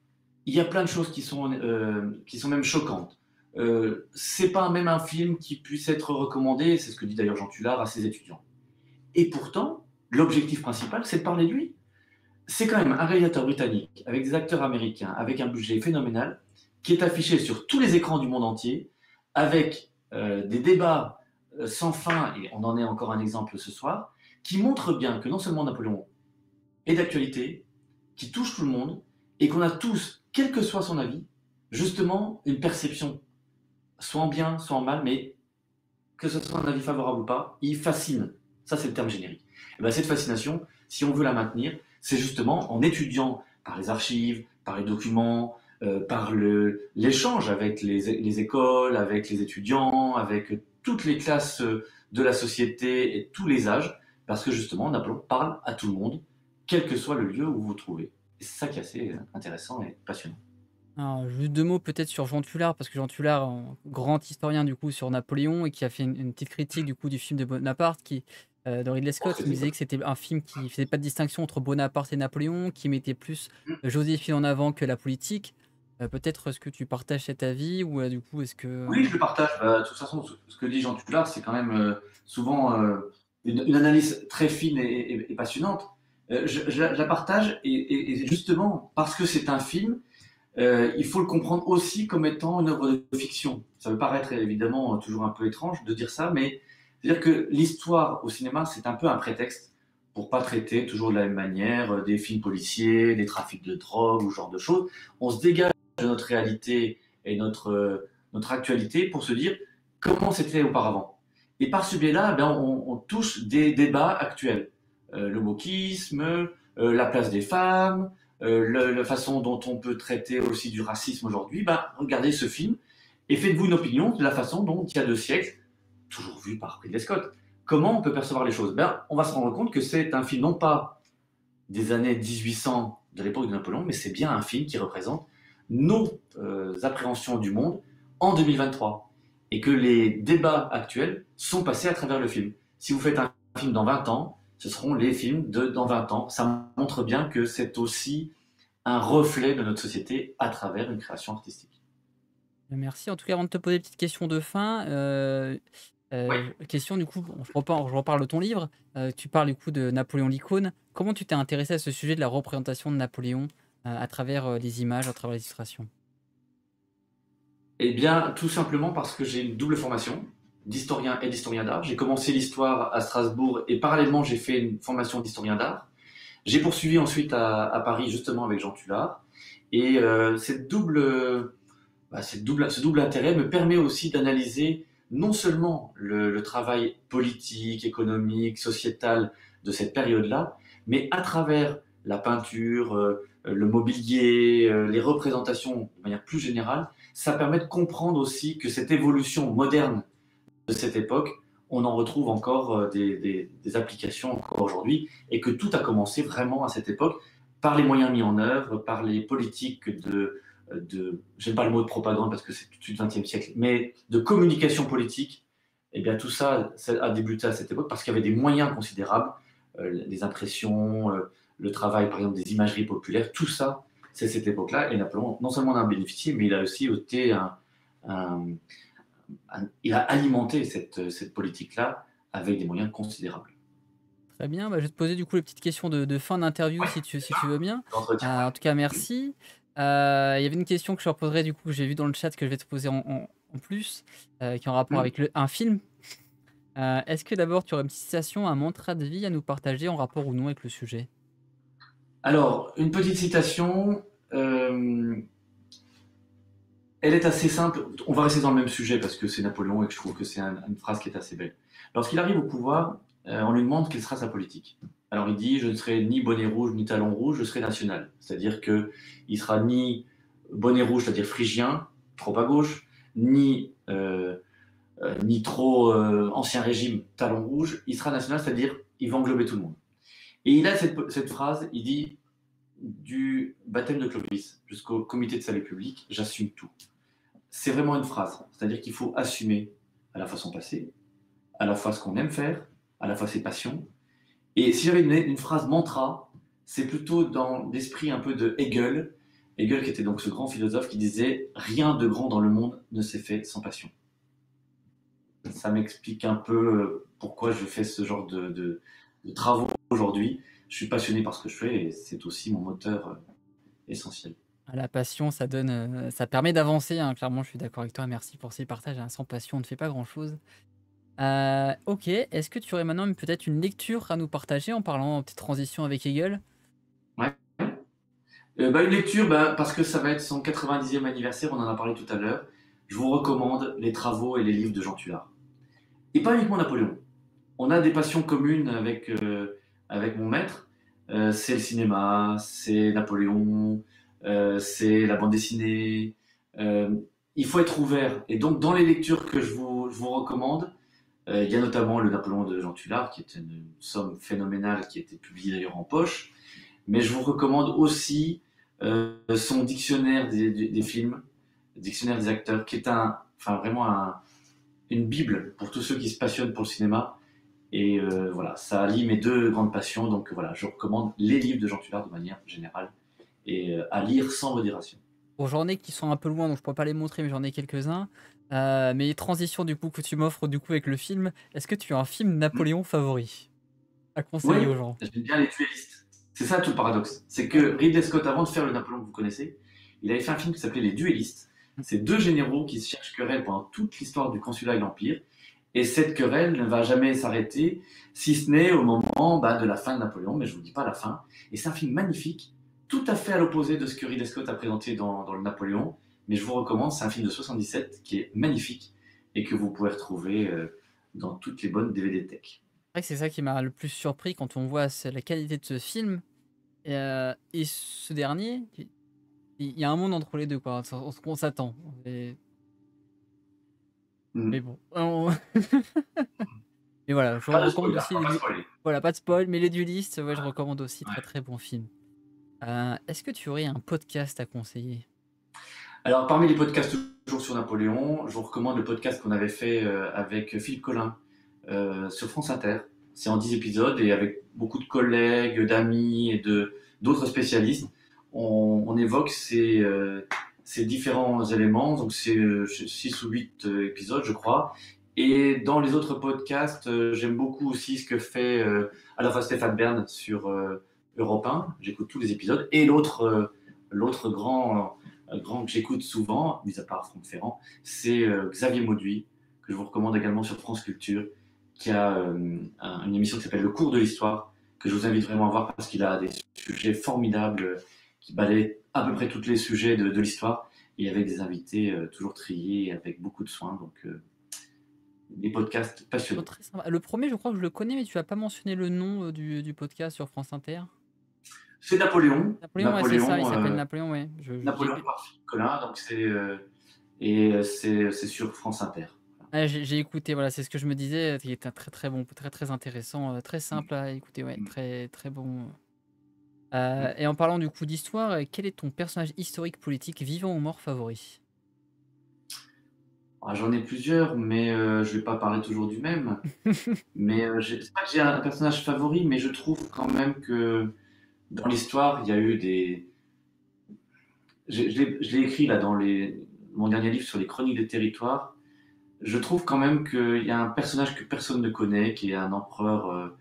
B: Il y a plein de choses qui sont même choquantes. C'est pas même un film qui puisse être recommandé, c'est ce que dit d'ailleurs Jean Tullard à ses étudiants. Et pourtant, l'objectif principal, c'est de parler de lui. C'est quand même un réalisateur britannique, avec des acteurs américains, avec un budget phénoménal, qui est affiché sur tous les écrans du monde entier, avec des débats sans fin, et on en est encore un exemple ce soir, qui montrent bien que non seulement Napoléon est d'actualité, qui touche tout le monde, et qu'on a tous, quel que soit son avis, justement une perception, soit en bien, soit en mal, mais que ce soit un avis favorable ou pas, il fascine. Ça, c'est le terme générique. Et ben, cette fascination, si on veut la maintenir, c'est justement en étudiant par les archives, par les documents, par l'échange avec les écoles, avec les étudiants, avec toutes les classes de la société et tous les âges, parce que justement, Napoléon parle à tout le monde, quel que soit le lieu où vous vous trouvez. Et c'est ça qui est assez intéressant et passionnant.
A: Alors, juste 2 mots peut-être sur Jean Tullard, parce que Jean Tullard, en grand historien du coup sur Napoléon et qui a fait une petite critique du coup du film de Bonaparte de Ridley
B: Oh,
A: Scott, qui me
B: c'était
A: disait que c'était un film qui faisait pas de distinction entre Bonaparte et Napoléon, qui mettait plus Joséphine en avant que la politique. Peut-être est-ce que tu partages cet avis ou du coup est-ce que,
B: Oui, je le partage. Bah, de toute façon, ce que dit Jean Tullard, c'est quand même souvent une analyse très fine et passionnante. Je la partage et justement, parce que c'est un film, il faut le comprendre aussi comme étant une œuvre de fiction. Ça peut paraître évidemment toujours un peu étrange de dire ça, mais c'est-à-dire que l'histoire au cinéma, c'est un peu un prétexte pour pas traiter toujours de la même manière des films policiers, des trafics de drogue ou ce genre de choses. On se dégage de notre réalité et notre actualité pour se dire comment c'était auparavant. Et par ce biais-là, ben, on touche des débats actuels. Le wokisme, la place des femmes, la façon dont on peut traiter aussi du racisme aujourd'hui. Ben, regardez ce film et faites-vous une opinion de la façon dont, il y a 2 siècles, toujours vu par Ridley Scott, comment on peut percevoir les choses. Ben, on va se rendre compte que c'est un film non pas des années 1800 de l'époque de Napoléon, mais c'est bien un film qui représente nos appréhensions du monde en 2023. Et que les débats actuels sont passés à travers le film. Si vous faites un film dans 20 ans, ce seront les films de dans 20 ans. Ça montre bien que c'est aussi un reflet de notre société à travers une création artistique.
A: merci. En tout cas, avant de te poser une petite question de fin,
B: Oui.
A: question du coup, bon, je reparle de ton livre. Tu parles du coup de Napoléon l'icône. Comment tu t'es intéressé à ce sujet de la représentation de Napoléon, à travers, les images, à travers les illustrations?
B: Eh bien, tout simplement parce que j'ai une double formation d'historien et d'historien d'art. J'ai commencé l'histoire à Strasbourg et parallèlement, j'ai fait une formation d'historien d'art. J'ai poursuivi ensuite à Paris, justement avec Jean Tullard. Et ce double intérêt me permet aussi d'analyser non seulement le travail politique, économique, sociétal de cette période-là, mais à travers la peinture, le mobilier, les représentations de manière plus générale, ça permet de comprendre aussi que cette évolution moderne de cette époque, on en retrouve encore des applications encore aujourd'hui, et que tout a commencé vraiment à cette époque par les moyens mis en œuvre, par les politiques j'aime pas le mot de propagande parce que c'est tout de suite 20e siècle, mais de communication politique. Et bien tout ça, ça a débuté à cette époque parce qu'il y avait des moyens considérables, des impressions, le travail par exemple des imageries populaires, tout ça, c'est cette époque-là. Et Napoléon, non seulement en a bénéficié, mais il a aussi été un, il a alimenté cette politique-là avec des moyens considérables.
A: Très bien, bah, je vais te poser du coup les petites questions de fin d'interview
B: Ouais,
A: si tu veux bien.
B: d'entretien.
A: En tout cas merci. Il y avait une question que je te reposerai du coup, que j'ai vu dans le chat que je vais te poser en plus, qui est en rapport
B: Hmm.
A: avec un film. Est-ce que d'abord tu aurais une petite citation, un mantra de vie à nous partager en rapport ou non avec le sujet?
B: Alors, une petite citation. Elle est assez simple. On va rester dans le même sujet parce que c'est Napoléon et que je trouve que c'est une phrase qui est assez belle. Lorsqu'il arrive au pouvoir, on lui demande quelle sera sa politique. Alors il dit: je ne serai ni bonnet rouge ni talon rouge, je serai national. C'est-à-dire que il sera ni bonnet rouge, c'est-à-dire phrygien, trop à gauche, ni trop ancien régime, talon rouge. Il sera national, c'est-à-dire il va englober tout le monde. Et il a cette phrase, il dit du baptême de Clovis jusqu'au comité de salut public, j'assume tout. C'est vraiment une phrase, c'est-à-dire qu'il faut assumer à la fois son passé, à la fois ce qu'on aime faire, à la fois ses passions. Et si j'avais une phrase mantra, c'est plutôt dans l'esprit un peu de Hegel. Hegel qui était donc ce grand philosophe qui disait « Rien de grand dans le monde ne s'est fait sans passion ». Ça m'explique un peu pourquoi je fais ce genre de travaux aujourd'hui. Je suis passionné par ce que je fais et c'est aussi mon moteur essentiel.
A: La passion, ça donne, ça permet d'avancer, hein, clairement, je suis d'accord avec toi. Merci pour ces partages, hein. Sans passion, on ne fait pas grand-chose. OK, est-ce que tu aurais maintenant peut-être une lecture à nous partager en parlant de transition avec Hegel?
B: Ouais. Une lecture, parce que ça va être son 90e anniversaire, on en a parlé tout à l'heure. Je vous recommande les travaux et les livres de Jean Tullard. Et pas uniquement Napoléon. On a des passions communes avec mon maître. C'est le cinéma, c'est Napoléon, c'est la bande dessinée. Il faut être ouvert. Et donc, dans les lectures que je vous recommande, il y a notamment le Napoléon de Jean Tullard, qui est une somme phénoménale, qui a été publiée d'ailleurs en poche. Mais je vous recommande aussi son dictionnaire des films, le dictionnaire des acteurs, qui est vraiment une bible pour tous ceux qui se passionnent pour le cinéma. Et voilà, ça allie mes deux grandes passions. Donc voilà, je recommande les livres de Jean Tullard de manière générale et à lire sans modération.
A: Bon, j'en ai qui sont un peu loin, donc je pourrais pas les montrer, mais j'en ai quelques-uns. Mais transition du coup que tu m'offres du coup avec le film, est-ce que tu as un film Napoléon favori à
B: Oui,
A: conseiller aux gens?
B: j'aime bien les duellistes. C'est ça tout le paradoxe. C'est que Ridley Scott, avant de faire le Napoléon que vous connaissez, il avait fait un film qui s'appelait Les Duellistes. C'est deux généraux qui se cherchent querelle pendant toute l'histoire du consulat et l'Empire. Et cette querelle ne va jamais s'arrêter, si ce n'est au moment de la fin de Napoléon, mais je ne vous dis pas la fin. Et c'est un film magnifique, tout à fait à l'opposé de ce que Ridley Scott a présenté dans le Napoléon. Mais je vous recommande, c'est un film de 77 qui est magnifique et que vous pouvez retrouver dans toutes les bonnes DVD tech.
A: C'est vrai que c'est ça qui m'a le plus surpris quand on voit la qualité de ce film et ce dernier. Il y a un monde entre les deux, quoi. On s'attend. Mais bon. Mais voilà, je
B: Pas de
A: recommande
B: spoiler,
A: aussi
B: pas de spoiler.
A: voilà, pas de spoil, mais les duelistes, ouais, je recommande aussi. Très très bon film. Est-ce que tu aurais un podcast à conseiller?
B: Alors, parmi les podcasts toujours sur Napoléon, je vous recommande le podcast qu'on avait fait avec Philippe Collin sur France Inter. C'est en 10 épisodes et avec beaucoup de collègues, d'amis et d'autres spécialistes. On évoque ces différents éléments. Donc, c'est 6 ou 8 épisodes, je crois. Et dans les autres podcasts, j'aime beaucoup aussi ce que fait à la fois Stéphane Bern sur Europe 1. J'écoute tous les épisodes. Et l'autre grand que j'écoute souvent, mis à part Franck Ferrand, c'est Xavier Mauduit, que je vous recommande également sur France Culture, qui a une émission qui s'appelle Le cours de l'histoire, que je vous invite vraiment à voir parce qu'il a des sujets formidables qui balayent à peu près tous les sujets de l'histoire et avec des invités toujours triés avec beaucoup de soin. Donc, des podcasts passionnants.
A: Très sympa. Le premier, je crois que je le connais, mais tu n'as pas mentionné le nom du podcast sur France Inter.
B: C'est Napoléon.
A: Napoléon, ouais, c'est ça, il s'appelle Napoléon, ouais.
B: Napoléon par Philippe Collin, donc c'est sur France Inter.
A: J'ai écouté, voilà, c'est ce que je me disais, il était très très bon, très très intéressant, très simple à écouter, ouais, très très bon. Et en parlant du coup d'histoire, quel est ton personnage historique politique vivant ou mort favori?
B: J'en ai plusieurs, mais je vais pas parler toujours du même. Mais c'est pas que j'ai un personnage favori, mais je trouve quand même que dans l'histoire, il y a eu des. Je l'ai écrit là dans mon dernier livre sur les chroniques des territoires. Je trouve quand même qu'il y a un personnage que personne ne connaît, qui est un empereur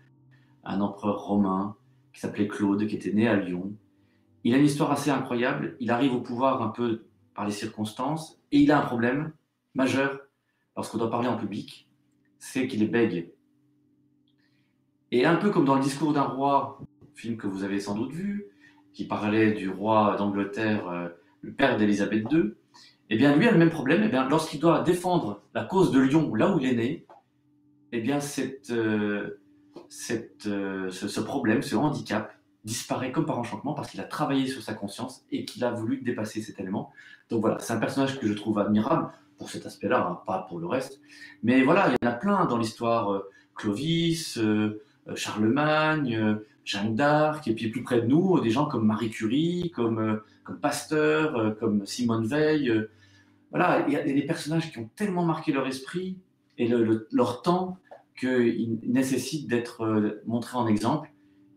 B: romain, qui s'appelait Claude, qui était né à Lyon. Il a une histoire assez incroyable. Il arrive au pouvoir un peu par les circonstances, et il a un problème majeur lorsqu'on doit parler en public, c'est qu'il est bègue. Et un peu comme dans Le discours d'un roi, film que vous avez sans doute vu, qui parlait du roi d'Angleterre, le père d'Élisabeth II, eh bien lui a le même problème. Eh bien, lorsqu'il doit défendre la cause de Lyon, là où il est né, eh bien ce problème, ce handicap, disparaît comme par enchantement parce qu'il a travaillé sur sa conscience et qu'il a voulu dépasser cet élément. Donc voilà, c'est un personnage que je trouve admirable pour cet aspect-là, hein, pas pour le reste. Mais voilà, il y en a plein dans l'histoire. Clovis, Charlemagne, Jeanne d'Arc, et puis plus près de nous, des gens comme Marie Curie, comme Pasteur, comme Simone Veil. Voilà, il y a des personnages qui ont tellement marqué leur esprit et leur temps qu'ils nécessitent d'être montrés en exemple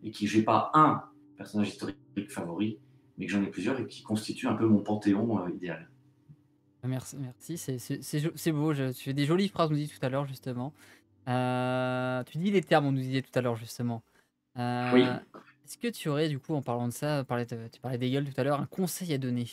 B: et que j'ai pas un personnage historique favori, mais que j'en ai plusieurs et qui constituent un peu mon panthéon idéal.
A: Merci, merci, c'est beau. Tu fais des jolies phrases, on nous dit tout à l'heure, justement. Tu dis les termes, on nous disait tout à l'heure, justement.
B: Oui.
A: Est-ce que tu aurais, du coup, en parlant de ça, tu parlais d'Hegel tout à l'heure, un conseil à donner?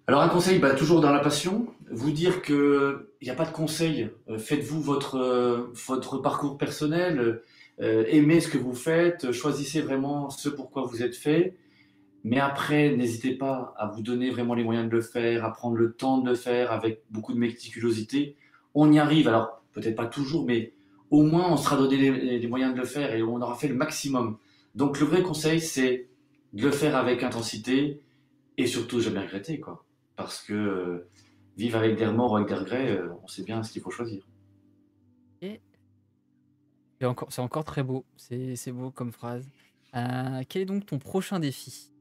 B: Alors un conseil, bah, toujours dans la passion, vous dire que il n'y a pas de conseil. Faites-vous votre parcours personnel, aimez ce que vous faites, choisissez vraiment ce pourquoi vous êtes fait. Mais après, n'hésitez pas à vous donner vraiment les moyens de le faire, à prendre le temps de le faire avec beaucoup de méticulosité. On y arrive, alors peut-être pas toujours, mais au moins on sera donné les moyens de le faire et on aura fait le maximum. Donc le vrai conseil, c'est de le faire avec intensité et surtout jamais regretter, quoi. Parce que vivre avec des remords ou avec des regrets, on sait bien ce qu'il faut choisir.
A: Et c'est encore très beau. C'est beau comme phrase. Quel est donc ton prochain défi?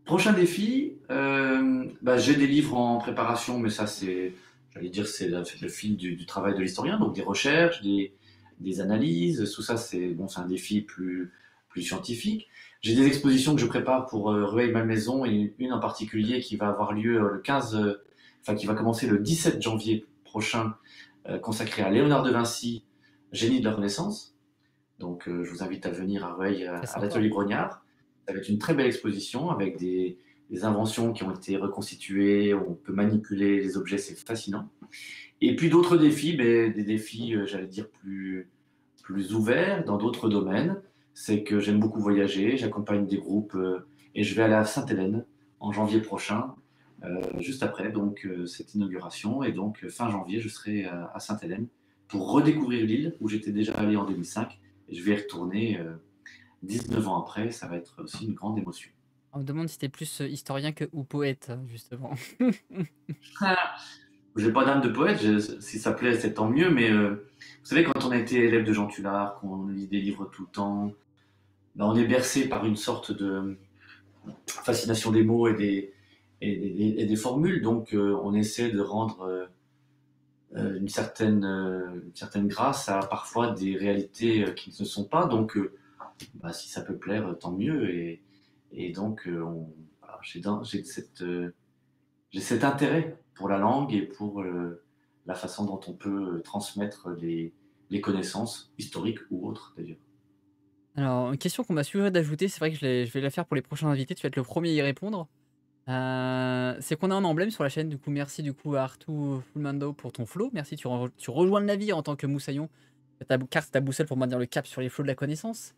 B: Prochain défi, bah, j'ai des livres en préparation, mais ça c'est, j'allais dire, c'est le fil du travail de l'historien, donc des recherches, des analyses, tout ça c'est bon, c'est un défi plus scientifique. J'ai des expositions que je prépare pour Rueil Malmaison et une en particulier qui va avoir lieu le 15, enfin qui va commencer le 17 janvier prochain, consacrée à Léonard de Vinci, génie de la Renaissance. Donc je vous invite à venir à Rueil
A: Très
B: à
A: sympa.
B: l'atelier Brognard. Ça va être une très belle exposition avec des inventions qui ont été reconstituées, on peut manipuler les objets, c'est fascinant. Et puis d'autres défis, ben, des défis, j'allais dire, plus ouverts dans d'autres domaines. C'est que j'aime beaucoup voyager, j'accompagne des groupes et je vais aller à Sainte-Hélène en janvier prochain, juste après donc cette inauguration. Et donc fin janvier, je serai à Sainte-Hélène pour redécouvrir l'île où j'étais déjà allé en 2005. Et je vais y retourner 19 ans après, ça va être aussi une grande émotion.
A: On me demande si t'es plus historien ou poète, justement.
B: J'ai pas d'âme de poète, si ça plaît, c'est tant mieux, mais vous savez, quand on a été élève de Jean Tullard, qu'on lit des livres tout le temps, ben, on est bercé par une sorte de fascination des mots et des formules, donc on essaie de rendre une certaine grâce à parfois des réalités qui ne se sont pas, donc bah, si ça peut plaire, tant mieux, et donc voilà, j'ai cet intérêt pour la langue et pour la façon dont on peut transmettre les connaissances, historiques ou autres d'ailleurs.
A: Alors, une question qu'on m'a suggéré d'ajouter, c'est vrai que je vais la faire pour les prochains invités, tu vas être le premier à y répondre. C'est qu'on a un emblème sur la chaîne, du coup, merci du coup à Artu Fulmando pour ton flow. Merci, tu rejoins le navire en tant que moussaillon. Ta carte, ta boussole pour maintenir le cap sur les flots de la connaissance.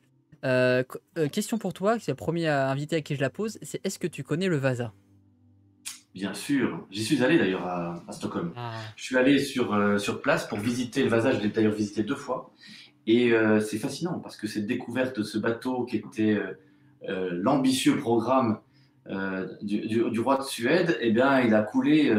A: Question pour toi, c'est le premier invité à qui je la pose, c'est est-ce que tu connais le Vasa?
B: Bien sûr, j'y suis allé d'ailleurs à Stockholm.
A: Ah.
B: Je suis allé sur place pour visiter le Vasa, je l'ai d'ailleurs visité 2 fois. Et c'est fascinant parce que cette découverte de ce bateau qui était l'ambitieux programme du roi de Suède, eh bien, il a coulé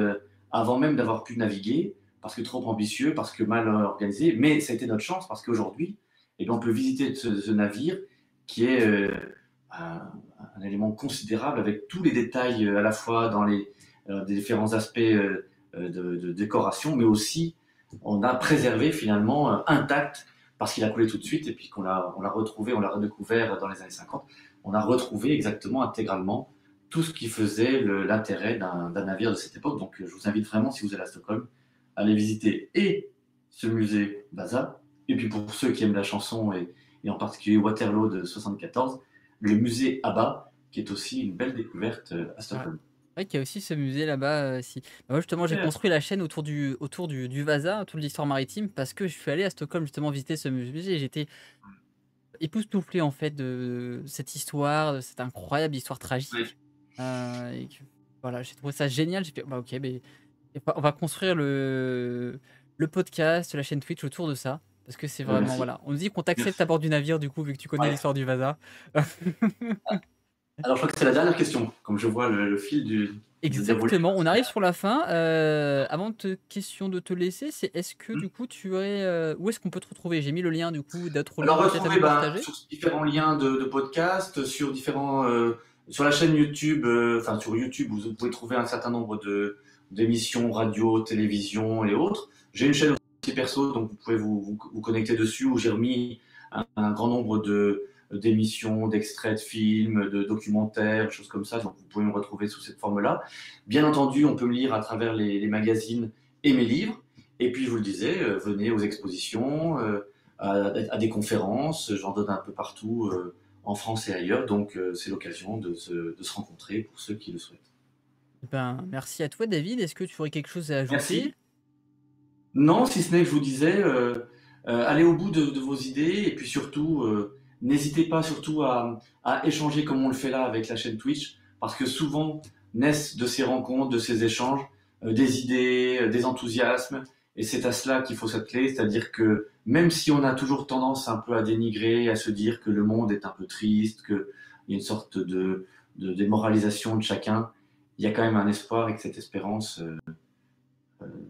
B: avant même d'avoir pu naviguer, parce que trop ambitieux, parce que mal organisé. Mais ça a été notre chance parce qu'aujourd'hui, eh bien, on peut visiter ce navire qui est un élément considérable avec tous les détails à la fois dans des différents aspects de décoration, mais aussi on a préservé finalement intact parce qu'il a coulé tout de suite et puis on l'a retrouvé, on l'a redécouvert dans les années 50. On a retrouvé exactement intégralement tout ce qui faisait l'intérêt d'un navire de cette époque. Donc je vous invite vraiment, si vous allez à Stockholm, à aller visiter et ce musée Vasa, et puis pour ceux qui aiment la chanson et en particulier Waterloo de 74, le musée ABBA, qui est aussi une belle découverte à
A: Ouais.
B: Stockholm.
A: Ouais, qu'il y a aussi ce musée là-bas. Si. Bah, moi, justement, j'ai construit la chaîne autour du Vasa, autour de l'histoire maritime, parce que je suis allé à Stockholm justement visiter ce musée et j'étais époustouflé en fait de cette histoire, de cette incroyable histoire
B: Oui,
A: tragique. Et que, voilà, j'ai trouvé ça génial. J'ai fait, bah, ok, mais on va construire le podcast, la chaîne Twitch autour de ça. Parce que c'est vraiment,
B: merci.
A: voilà. On nous dit qu'on t'accepte
B: Merci.
A: à bord du navire, du coup, vu que tu connais
B: Ouais.
A: l'histoire du Vasa.
B: Alors, je crois que c'est la dernière question, comme je vois le fil du déroulé.
A: Exactement, on arrive sur la fin. Avant de te laisser, c'est est-ce que
B: Hmm.
A: du coup tu aurais, où est-ce qu'on peut te retrouver? J'ai mis le lien du coup d'autres liens
B: Alors,
A: peut-être à
B: retrouvez
A: nous partager.
B: sur différents liens de podcasts, sur sur la chaîne YouTube, enfin sur YouTube, vous pouvez trouver un certain nombre d'émissions radio, télévision et autres. J'ai une chaîne aussi perso, donc vous pouvez vous connecter dessus où j'ai remis un grand nombre d'émissions, d'extraits de films, de documentaires, choses comme ça. Donc vous pouvez me retrouver sous cette forme-là. Bien entendu, on peut me lire à travers les magazines et mes livres. Et puis, je vous le disais, venez aux expositions, à des conférences, j'en donne un peu partout en France et ailleurs. Donc, c'est l'occasion de se rencontrer pour ceux qui le souhaitent.
A: Ben, merci à toi David. Est-ce que tu aurais quelque chose à ajouter?
B: Merci. Non, si ce n'est que je vous disais, allez au bout de vos idées et puis surtout, n'hésitez pas surtout à échanger comme on le fait là avec la chaîne Twitch, parce que souvent naissent de ces rencontres, de ces échanges, des idées, des enthousiasmes, et c'est à cela qu'il faut s'atteler, c'est-à-dire que même si on a toujours tendance un peu à dénigrer, à se dire que le monde est un peu triste, qu'il y a une sorte de démoralisation de chacun, il y a quand même un espoir et que cette espérance,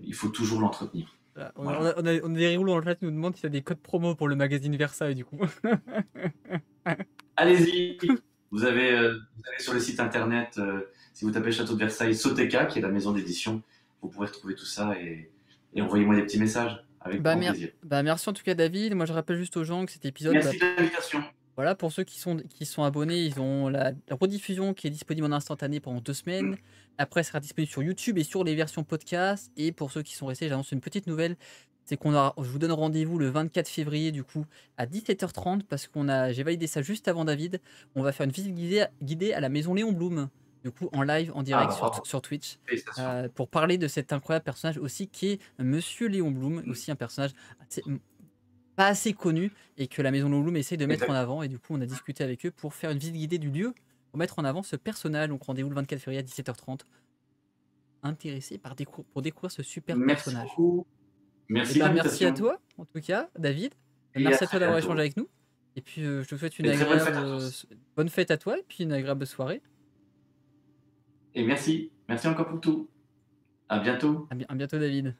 B: il faut toujours l'entretenir. Voilà.
A: On a des rigolos dans le chat qui nous demandent s'il y a des codes promo pour le magazine Versailles du coup.
B: Allez-y, vous avez sur le site internet, si vous tapez Château de Versailles, Soteca, qui est la maison d'édition, vous pourrez retrouver tout ça et envoyez-moi des petits messages avec
A: Bah,
B: grand plaisir.
A: bah, merci en tout cas David. Moi je rappelle juste aux gens que cet épisode, bah,
B: Merci de l'invitation.
A: voilà, pour ceux qui sont abonnés, ils ont la rediffusion qui est disponible en instantané pendant 2 semaines. Après, elle sera disponible sur YouTube et sur les versions podcast. Et pour ceux qui sont restés, j'annonce une petite nouvelle. C'est je vous donne rendez-vous le 24 février du coup à 17h30 parce j'ai validé ça juste avant David. On va faire une visite guidée à la maison Léon Blum. Du coup, en live, en
B: Ah,
A: direct
B: bah, bravo.
A: sur Twitch,
B: Félicitations.
A: pour parler de cet incroyable personnage aussi qui est Monsieur Léon Blum, aussi un personnage pas assez connu et que la maison Louloum essaye de mettre en
B: Exact.
A: avant. Et du coup, on a discuté avec eux pour faire une visite guidée du lieu, pour mettre en avant ce personnage. Donc, rendez-vous le 24 février à 17h30. Intéressé pour découvrir ce super
B: Merci
A: personnage.
B: beaucoup.
A: Et
B: Merci de
A: ben, merci à
B: l'invitation.
A: toi, en tout cas, David.
B: Et à
A: Merci à
B: très
A: toi d'avoir échangé
B: bientôt.
A: avec nous. Et puis, je te souhaite une
B: Et très bonne fête
A: agréable
B: à tous.
A: bonne fête à toi et puis une agréable soirée.
B: Et merci. Merci encore pour tout. À bientôt.
A: À bientôt, David.